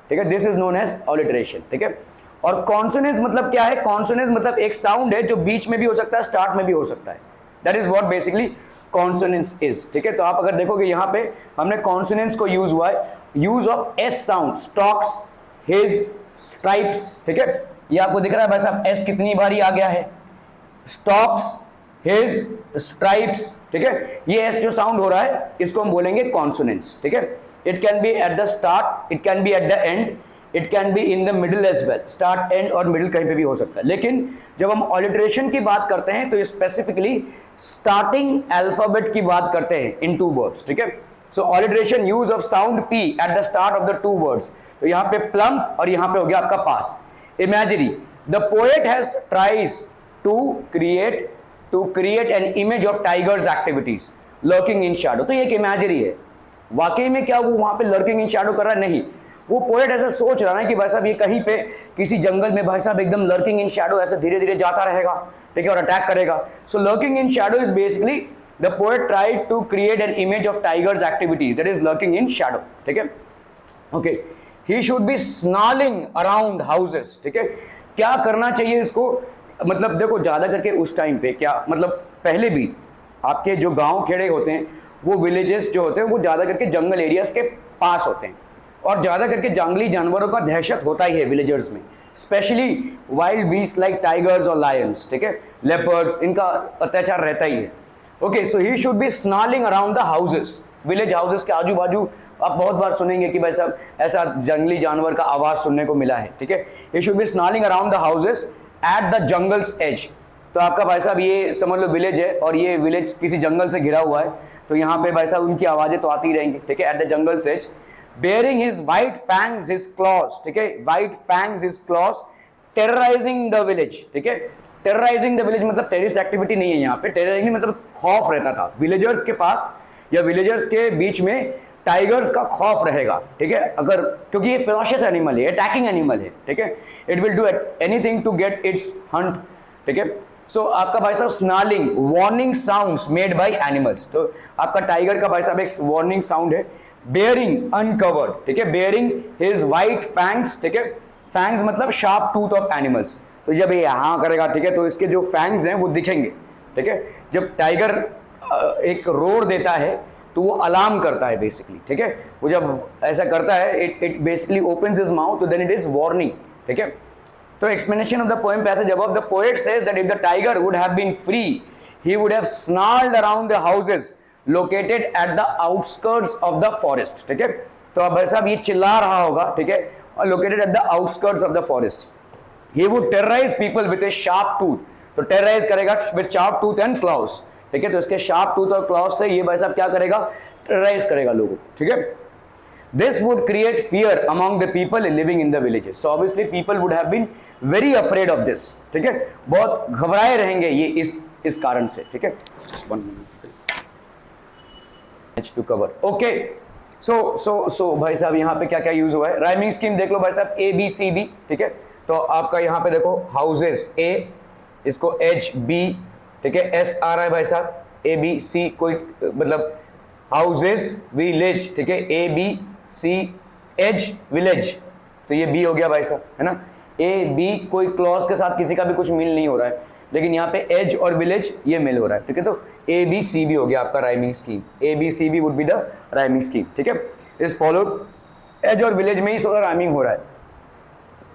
ठीक है? दिस इज नोन एज ऑलिटरेशन, ठीक है? और कॉन्सोनेंस मतलब क्या है? कॉन्सोनेंस मतलब एक साउंड है जो बीच में भी हो सकता है, स्टार्ट में भी हो सकता है. That is what basically consonance is, ठीक है? तो आप अगर देखोगे यहाँ पे हमने कॉन्सोनेंस को यूज हुआ है, use of S sound, stocks, his, stripes, ठीक है? ये आपको दिख रहा है भाई साहब एस कितनी बारी आ गया है, स्टॉक्स, हिज, स्ट्राइप्स, ठीक है? ये एस जो साउंड हो रहा है इसको हम बोलेंगे कॉन्सोनेंस, ठीक है? It can be at the start, it can be at the end, it can be in the middle as well. Start, end और middle कहीं पे भी हो सकता है. लेकिन जब हम ऑलिटरेशन की बात करते हैं तो स्पेसिफिकली स्टार्टिंग अल्फाबेट की बात करते हैं इन 2 वर्ड्स, ठीक है? So alliteration use of sound P at the start of the 2 words. तो यहाँ पे प्लम्प और यहाँ पे हो गया आपका pass. Imaginary, the poet has tries to create an image of tigers activities lurking in shadow. तो ये एक इमेजरी है. वाकई में क्या वो वहां पे लर्किंग इन शैडो कर रहा है? नहीं, वो पोएट ऐसा सोच रहा है कि भाई साहब ये कहीं पे किसी जंगल में भाई साहब एकदम लर्किंग इन शैडो ऐसे धीरे धीरे जाता रहेगा, ठीक है, और अटैक करेगा. So lurking in shadow is basically the poet tried to create an image of tigers activities, that is lurking in shadow, ठीक है? Okay, he should be snarling around houses, ठीक है? क्या करना चाहिए इसको? मतलब देखो ज्यादा करके उस टाइम पे क्या मतलब पहले भी आपके जो गांव खेड़े होते हैं वो विलेजेस जो होते हैं वो ज़्यादा करके जंगल एरियाज के पास होते हैं और ज़्यादा करके जंगली जानवरों का दहशत होता ही है विलेजर्स में, specially wild beast like tigers और लायंस, ठीक है, लेपर्ड्स, इनका अत्याचार रहता ही है। Okay, so he should be snarling around the houses, village houses के आजू बाजू आप बहुत बार सुनेंगे कि भाई साहब ऐसा जंगली जानवर का आवाज सुनने को मिला है, ठीक है। He should be snarling around the houses at the jungles edge. तो आपका भाई साहब ये समझ लो विलेज है और ये विलेज किसी जंगल से घिरा हुआ है, तो यहाँ पे भाई साहब उनकी आवाजें तो आती रहेंगी, ठीक है, at the jungles edge, bearing his white fangs, his claws, ठीक है, white fangs, his claws, terrorizing the village, ठीक है। terrorizing the village मतलब टेररिस्ट एक्टिविटी नहीं है यहाँ पे, terrorizing मतलब खौफ रहता था विलेजर्स के पास या विलेजर्स के बीच में टाइगर्स का खौफ रहेगा, ठीक है, अगर, क्योंकि ये फेरोशियस एनिमल है, अटैकिंग एनिमल है, ठीक है, it will do anything to get its hunt, ठीक है। सो आपका भाई साहब snarling, warning sounds made by animals, तो आपका टाइगर का भाई साहब एक वार्निंग साउंड है। बेयरिंग अनकवर्ड, ठीक है, बेयरिंग हिज वाइट फैंग्स, ठीक है, फैंग्स मतलब शार्प टूथ ऑफ एनिमल्स, तो जब ये यहाँ करेगा, ठीक है, तो इसके जो फैंग्स हैं वो दिखेंगे, ठीक है। जब टाइगर एक रोर देता है तो वो अलार्म करता है बेसिकली, ठीक है, वो जब ऐसा करता है it basically opens his mouth, तो देन इट इज वार्निंग, ठीक है। तो explanation of the poem passage above, the poet says that if the tiger would have been free he would have snarled around the houses located at the outskirts of the forest, ठीक है। तो अब भाई साहब ये चिल्ला रहा होगा, ठीक है, located at the outskirts of the forest, he would terrorise people with A sharp tooth, तो टेरराइज करेगा with sharp tooth and clause, ठीक है, तो इसके शार्प टूथ और क्लॉज से ये भाई साहब क्या करेगा, टेरराइज करेगा लोगों, ठीक है। This would create fear among the people living in the villages, so obviously people would have been very afraid of this, ठीक है, बहुत घबराए रहेंगे ये इस कारण से, ठीक है। Just 1 minute to cover, okay. So भाई साहब यहाँ पे क्या क्या यूज हुआ है, राइमिंग स्कीम देख लो भाई साहब, ए बी सी बी, ठीक है, तो आपका यहाँ पे देखो हाउसेस ए, इसको एच बी, ठीक है, एस आ रहा है भाई साहब, ए बी सी कोई मतलब हाउसेस विलेज, ठीक है, A B C edge village, तो ये बी हो गया भाई साहब, है ना। ए बी कोई क्लॉज के साथ किसी का भी कुछ मिल नहीं हो रहा है, लेकिन यहाँ पे एज और विलेज ये मिल हो रहा है, ठीक है, तो ए बी सी बी हो गया आपका rhyming scheme, A B C B would be the rhyming scheme, ठीक है। इस फॉलोड एज और विलेज में ही थोड़ा राइमिंग हो रहा है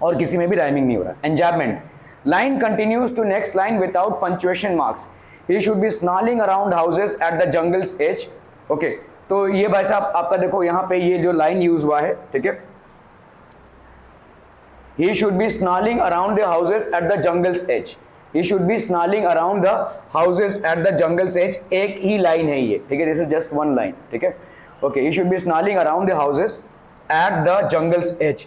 और किसी में भी राइमिंग नहीं हो रहा है। Enjambment, line continues to next line without punctuation marks, he should be snarling around houses at the jungles edge, okay. तो ये भाई साहब आपका देखो यहाँ पे ये जो लाइन यूज हुआ है, ठीक है, he should be snarling around the houses at the jungle's edge, he should be snarling around the houses at the jungle's edge, एक ही लाइन है ये, ठीक है, this is just one line, ठीक है, okay, he should be snarling around the houses at the jungle's edge।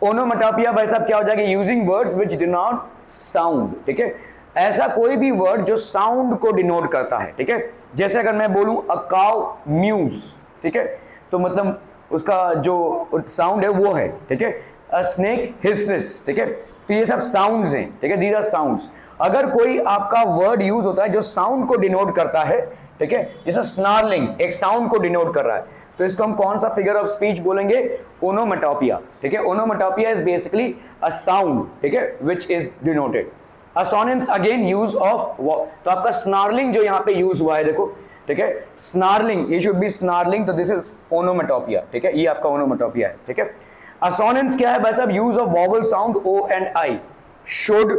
Onomatopoeia भाई साहब क्या हो जाएगा, using words which do not sound, ठीक है, ऐसा कोई भी वर्ड जो साउंड को डिनोट करता है, ठीक है, जैसे अगर मैं बोलूं अ काउ म्यूज, ठीक है, तो मतलब उसका जो साउंड है वो है, ठीक है, A snake hisses, ठीक है, तो ये सब साउंड्स हैं, ठीक है, these are sounds। अगर कोई आपका वर्ड यूज होता है जो साउंड को डिनोट करता है, ठीक है, जैसे स्नार्लिंग एक साउंड को डिनोट कर रहा है, तो इसको हम कौन सा फिगर ऑफ स्पीच बोलेंगे, ओनोमेटोपिया, ठीक है। Onomatopoeia is basically a sound, ठीक है, which is denoted. Assonance again use of, तो आपका स्नार्लिंग जो यहाँ पे यूज हुआ है देखो, ठीक है, स्नार्लिंग, ये शुड बी स्नार्लिंग, तो दिस इज ओनोमेटोपिया, ठीक है, ये आपका ओनोमेटोपिया है, ठीक है। असोनेंस क्या है भाई साहब, use of vowel sound O and I, should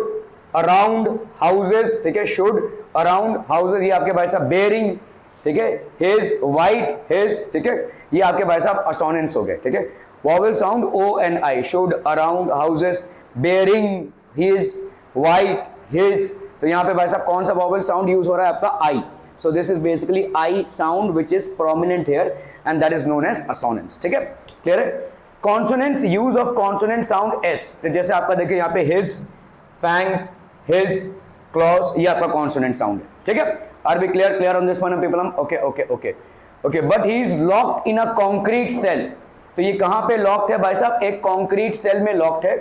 around houses, ठीक है, शुड अराउंड हाउसेस, ये आपके भाई साहब बेयरिंग, ठीक है, हिज वाइट हिज, ठीक है, ये आपके भाई साहब असोनेंस हो गए, ठीक है। Vowel sound O and I, should around houses, bearing his white his, तो यहाँ पे भाई साहब कौन सा वॉवल साउंड यूज हो रहा है आपका आई, so this is basically I sound which is prominent here and that is known as assonance, ठीक है, क्लियर है। Consonants, use of consonant sound S, तो जैसे आपका देखिए यहाँ पे हिज, फैंग्स, हिज, क्लॉज, ये आपका कॉन्सोनेंट साउंड है, ठीक है। Are we clear on this one people, okay okay okay okay. But he is locked in a concrete cell, तो ये कहाँ पे लॉक्ड है भाई साहब, एक कॉन्क्रीट सेल में लॉक्ड है।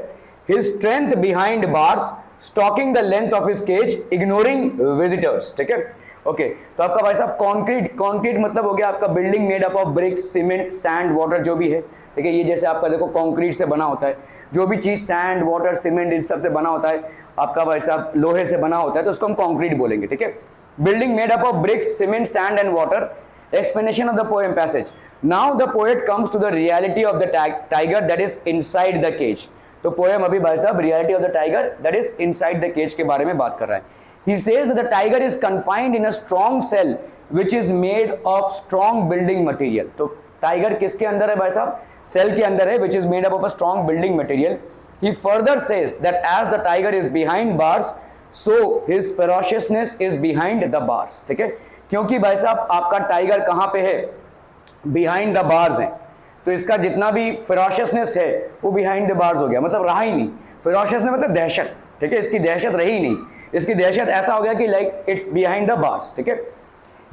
His strength behind bars, stalking the length of his cage, ignoring visitors, ठीक है, ओके। तो आपका भाई साहब कॉन्क्रीट मतलब हो गया आपका building made up of bricks, cement, sand, water जो भी है, ठीक है, ये जैसे आपका देखो कंक्रीट से बना होता है, जो भी चीज सैंड, वाटर, सीमेंट, इन सब से बना होता है, आपका भाई साहब लोहे से बना होता है, तो उसको हम कंक्रीट बोलेंगे, ठीक है। Building made up of bricks, cement, sand and water. Explanation of the poem passage, now the poet comes to the reality of the tiger that is inside the cage. तो पोएम अभी भाई साहब reality of the tiger that is inside the cage के बारे में बात कर रहा है. He says that the tiger is confined in a strong cell which is made of strong building material. तो टाइगर किसके अंदर है भाई साहब? सेल के अंदर है, which is made up of a strong building material. He further says that as the tiger is behind bars, so his ferociousness is behind the bars. ठीक है, क्योंकि भाई साहब आपका टाइगर कहां पे है? बिहाइंड द बार्स है, तो इसका जितना भी फेरोशियसनेस है वो बिहाइंड द बार्स हो गया, मतलब रहा ही नहीं. फेरोशियसनेस मतलब दहशत. ठीक है, इसकी दहशत रही ही नहीं, इसकी दहशत ऐसा हो गया कि like it's behind the bars. ठीक है.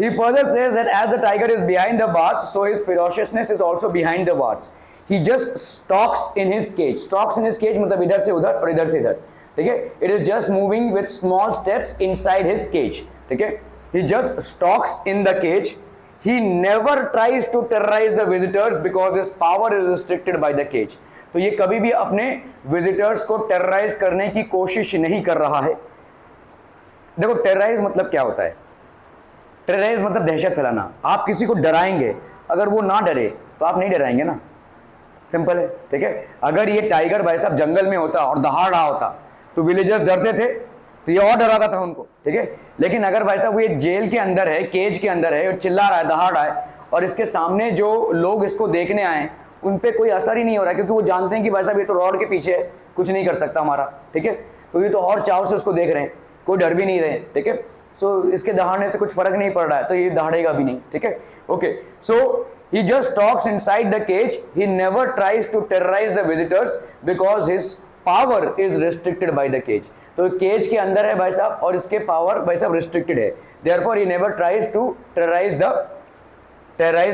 He further says that as the tiger is behind the bars, so his ferociousness is also behind the bars. He just stalks in his cage. Stalks in his cage मतलब इधर से उधर और इधर से इधर. ठीक है. It is just moving with small steps inside his cage. ठीक है. He just stalks in the cage. He never tries to terrorize the visitors because his power is restricted by the cage. तो ये कभी भी अपने visitors को terrorise करने की कोशिश नहीं कर रहा है. देखो टेरराइज मतलब क्या होता है? टेरराइज मतलब दहशत फैलाना. आप किसी को डराएंगे, अगर वो ना डरे तो आप नहीं डराएंगे ना. सिंपल है. ठीक है. अगर ये टाइगर भाई साहब जंगल में होता और दहाड़ रहा होता तो विलेजर्स डरते थे, तो ये और डराता था उनको. ठीक है. लेकिन अगर भाई साहब वो ये जेल के अंदर है, केज के अंदर है और चिल्ला रहा है, दहाड़ रहा है, और इसके सामने जो लोग इसको देखने आए उन पे कोई असर ही नहीं हो रहा है, क्योंकि वो जानते हैं कि भाई साहब ये तो रॉड के पीछे है, कुछ नहीं कर सकता हमारा. ठीक है. तो ये तो और चाव से उसको देख रहे हैं, कोई डर भी नहीं रहे. ठीक है. सो इसके दहाड़ने से कुछ फर्क नहीं पड़ रहा है, तो ये दहाड़ेगा भी नहीं. ठीक है. Okay. So he just stalks inside the cage. He never tries to terrorize the visitors because his power is restricted by the cage. तो केज के अंदर है भाई साहब और इसके पावर भाई साहब रिस्ट्रिक्टेड है. Therefore he never tries to terrorize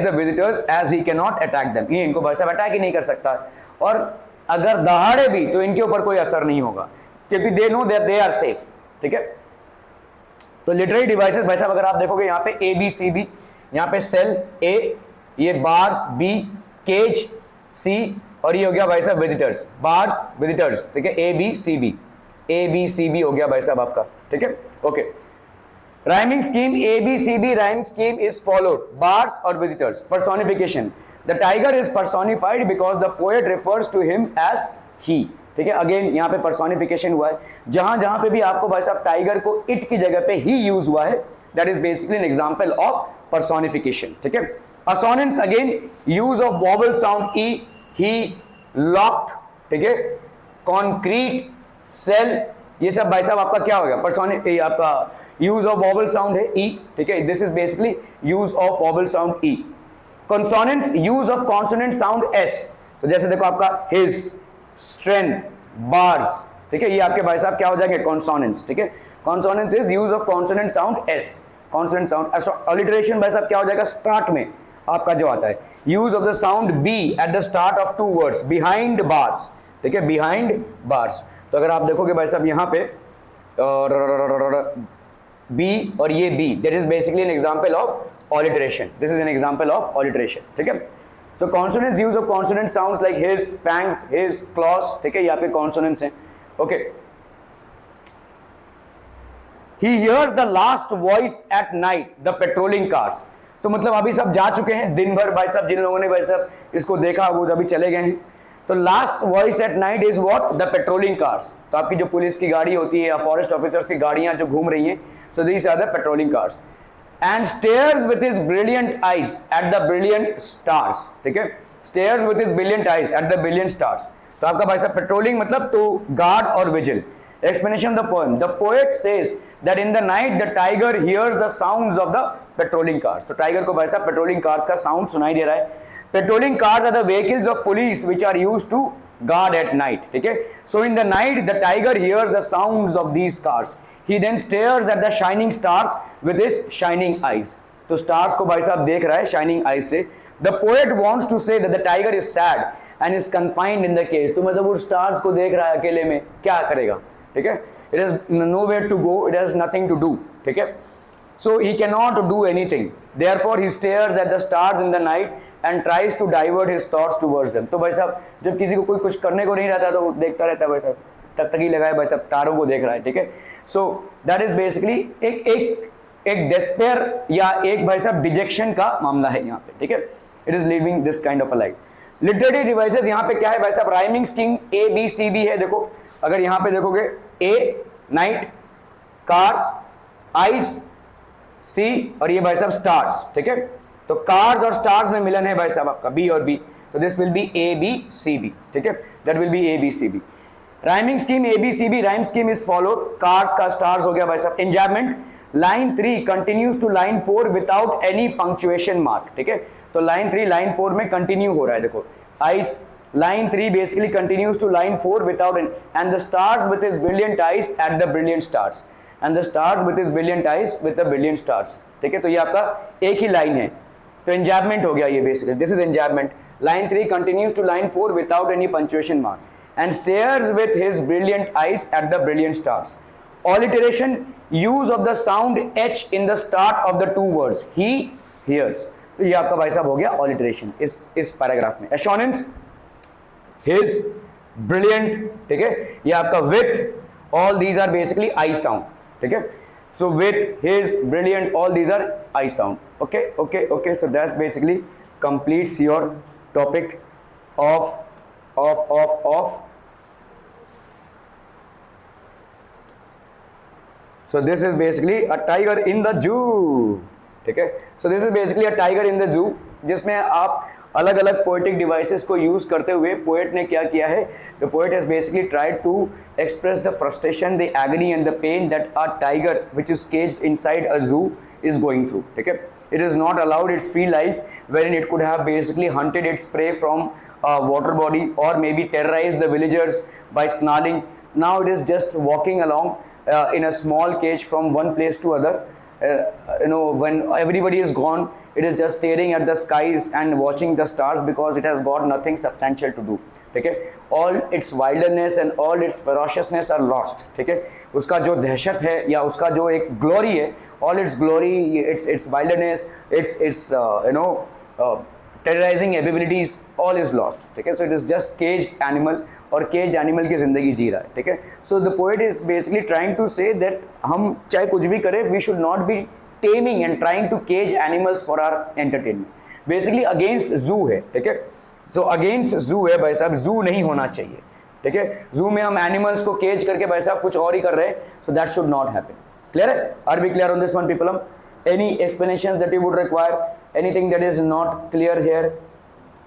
the visitors as he cannot attack them. ये इनको भाई साहब अटैक ही नहीं कर सकता, और अगर दहाड़े भी तो इनके ऊपर कोई असर नहीं होगा, क्योंकि they know that they are safe. ठीक है. तो लिटरेरी डिवाइसेस भाई साहब अगर आप देखोगे यहाँ पे A B C B, यहाँ पे सेल A, ये बार्स बी, केज सी, और ये हो गया भाई साहब विजिटर्स, बार्स विजिटर्स. ठीक है. ए बी सी बी हो गया भाई साहब आपका. ठीक है. Okay. Rhyming scheme A B C B rhyming scheme is followed. Bars और visitors. Personification. The tiger is personified because the poet refers to him as he. ठीक है. अगेन यहाँ पे पर्सोनिफिकेशन हुआ है. जहां जहां पे भी आपको भाई साहब टाइगर को इट की जगह पे ही यूज हुआ है, that is basically an example of personification. ठीक है. Assonance again, use of vowel sound e, he, locked. ठीक है. Concrete, cell, ये सब भाई साहब आपका क्या हो गया? आपका use of vowel sound है e. ठीक है. This is basically use of vowel sound e. Consonants, use of consonant sound s. तो जैसे देखो आपका his, strength, bars. ठीक है. ये आपके भाई साहब क्या हो जाएंगे? Consonants. ठीक है. Consonants is use of consonant sound s. Consonant sound. Alliteration भाई साहब क्या हो जाएगा? स्टार्ट में आपका जो आता है, use of the sound B at the start of two words, behind bars. ठीक है. Behind bars. तो अगर आप देखोगे भाई साहब यहाँ पे बी और ये B, that is basically an example of alliteration. This is an example of alliteration. ठीक है. So consonants, use of consonant sounds like his, fangs, his, claws. ठीक है. यहाँ पे कॉन्सोनेंट्स हैं. Okay. He hears the last voice at night, the patrolling cars. तो मतलब अभी सब जा चुके हैं दिन भर भाई साहब, जिन लोगों ने भाई साहब इसको देखा वो अभी चले गए हैं. तो last voice at night is what? The patrolling cars. तो आपकी जो पुलिस की गाड़ी होती है या फॉरेस्ट ऑफिसर्स की गाड़ियां जो घूम रही हैं, so these are the patrolling cars. And stares with his brilliant eyes at the brilliant stars. ठीक है. Stares with his brilliant eyes at the brilliant stars. तो आपका भाई साहब पेट्रोलिंग मतलब तो गार्ड और vigil. Explanation of the poem. The poet says that in the night the tiger hears the sounds of the patrolling cars. तो tiger को भाई साहब पेट्रोलिंग कार्स का साउंड सुनाई दे रहा है. Patrolling cars are the vehicles of police which are used to guard at night. ठीक है. So in the night the tiger hears the sounds of these cars. He then stares at the shining stars with his shining eyes. तो stars को भाई साहब देख रहा है shining eyes से. The poet wants to say that the tiger is sad and is confined in the cage. तो मतलब वो stars को देख रहा है अकेले में, क्या करेगा? ठीक है. It has nowhere to go, it has nothing to do. ठीक है. So he cannot do anything. Therefore he stares at the stars in the night and tries to divert his thoughts towards them. तो भाई साहब जब किसी को कोई कुछ करने को नहीं रहता तो देखता रहता है भाई साहब, टकटकी लगाए भाई साहब, तारों को देख रहा है. ठीक है. So that is basically एक despair या एक भाई साहब डिजेक्शन का मामला है यहाँ पे. ठीक है. It is living this kind of a life. Literary devices यहाँ पे क्या है भाई साहब, rhyming scheme A B C B है। देखो अगर यहाँ पे देखोगे A night, cars, eyes, C, और ये भाई साहब स्टार्स, ठीक है। तो कार्स और स्टार्स में मिलन है भाई साहब आपका बी और बी, तो this will be A B C B, ठीक है, that will be A B C B. Rhyming scheme A B C B, rhyme scheme is followed, cars का स्टार्स हो गया भाई साहब। Enjoyment, line 3 continues to line 4 without any punctuation mark, ठीक है। तो लाइन 3 लाइन 4 में कंटिन्यू हो रहा है। देखो ice, line 3 basically continues to line 4 without an, and the stars with his brilliant eyes at the brilliant stars, and the stars with his brilliant eyes with the brilliant stars, ठीक है। तो ये आपका एक ही लाइन है, तो enjambment हो गया ये basically, this is enjambment। line 3 continues to line 4 without any punctuation mark and stares with his brilliant eyes at the brilliant stars। alliteration, use of the sound h in the start of the two words, he hears, तो ये आपका भाई साहब हो गया alliteration इस paragraph में। assonance, his, brilliant, ठीक है, ये आपका with, all these are basically I sound, ठीक है। so with, his, brilliant, all these are I sound, okay, so that's basically completes your topic of so this is basically a tiger in the zoo, ठीक है। so this is basically a tiger in the zoo, जिसमें आप अलग अलग poetic devices को use करते हुए poet ने क्या किया है, the poet has basically tried to express the frustration, the agony and the pain that a tiger which is caged inside a zoo is going through, ठीक है। It is not allowed its free life wherein it could have basically hunted its prey from water body or maybe terrorized the villagers by snarling. Now it is just walking along in a small cage from one place to other. When everybody is gone, it is just staring at the skies and watching the stars because it has got nothing substantial to do, ठीक है। all its wilderness and all its ferociousness are lost, ठीक है। उसका जो दहशत है या उसका जो एक ग्लोरी है, all its glory, its wilderness, its terrorizing abilities, all is lost, ठीक है। so it is just caged animal और केज एनिमल की जिंदगी जी रहा है, ठीक है। So the poet is basically trying to say that हम चाहे कुछ भी करें, we should not be taming and trying to cage animals for our entertainment, basically against zoo है, ठीक है। सो अगेंस्ट जू है भाई साहब, जू नहीं होना चाहिए, ठीक है। जू में हम एनिमल्स को केज करके भाई साहब कुछ और ही कर रहे हैं, so that should not happen. Clear है? Are we clear on this one people? Any explanation that you would require, anything that is not clear here?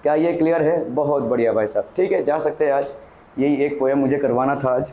क्या ये क्लियर है? बहुत बढ़िया भाई साहब, ठीक है, जा सकते हैं आज। यही एक पोएम मुझे करवाना था आज।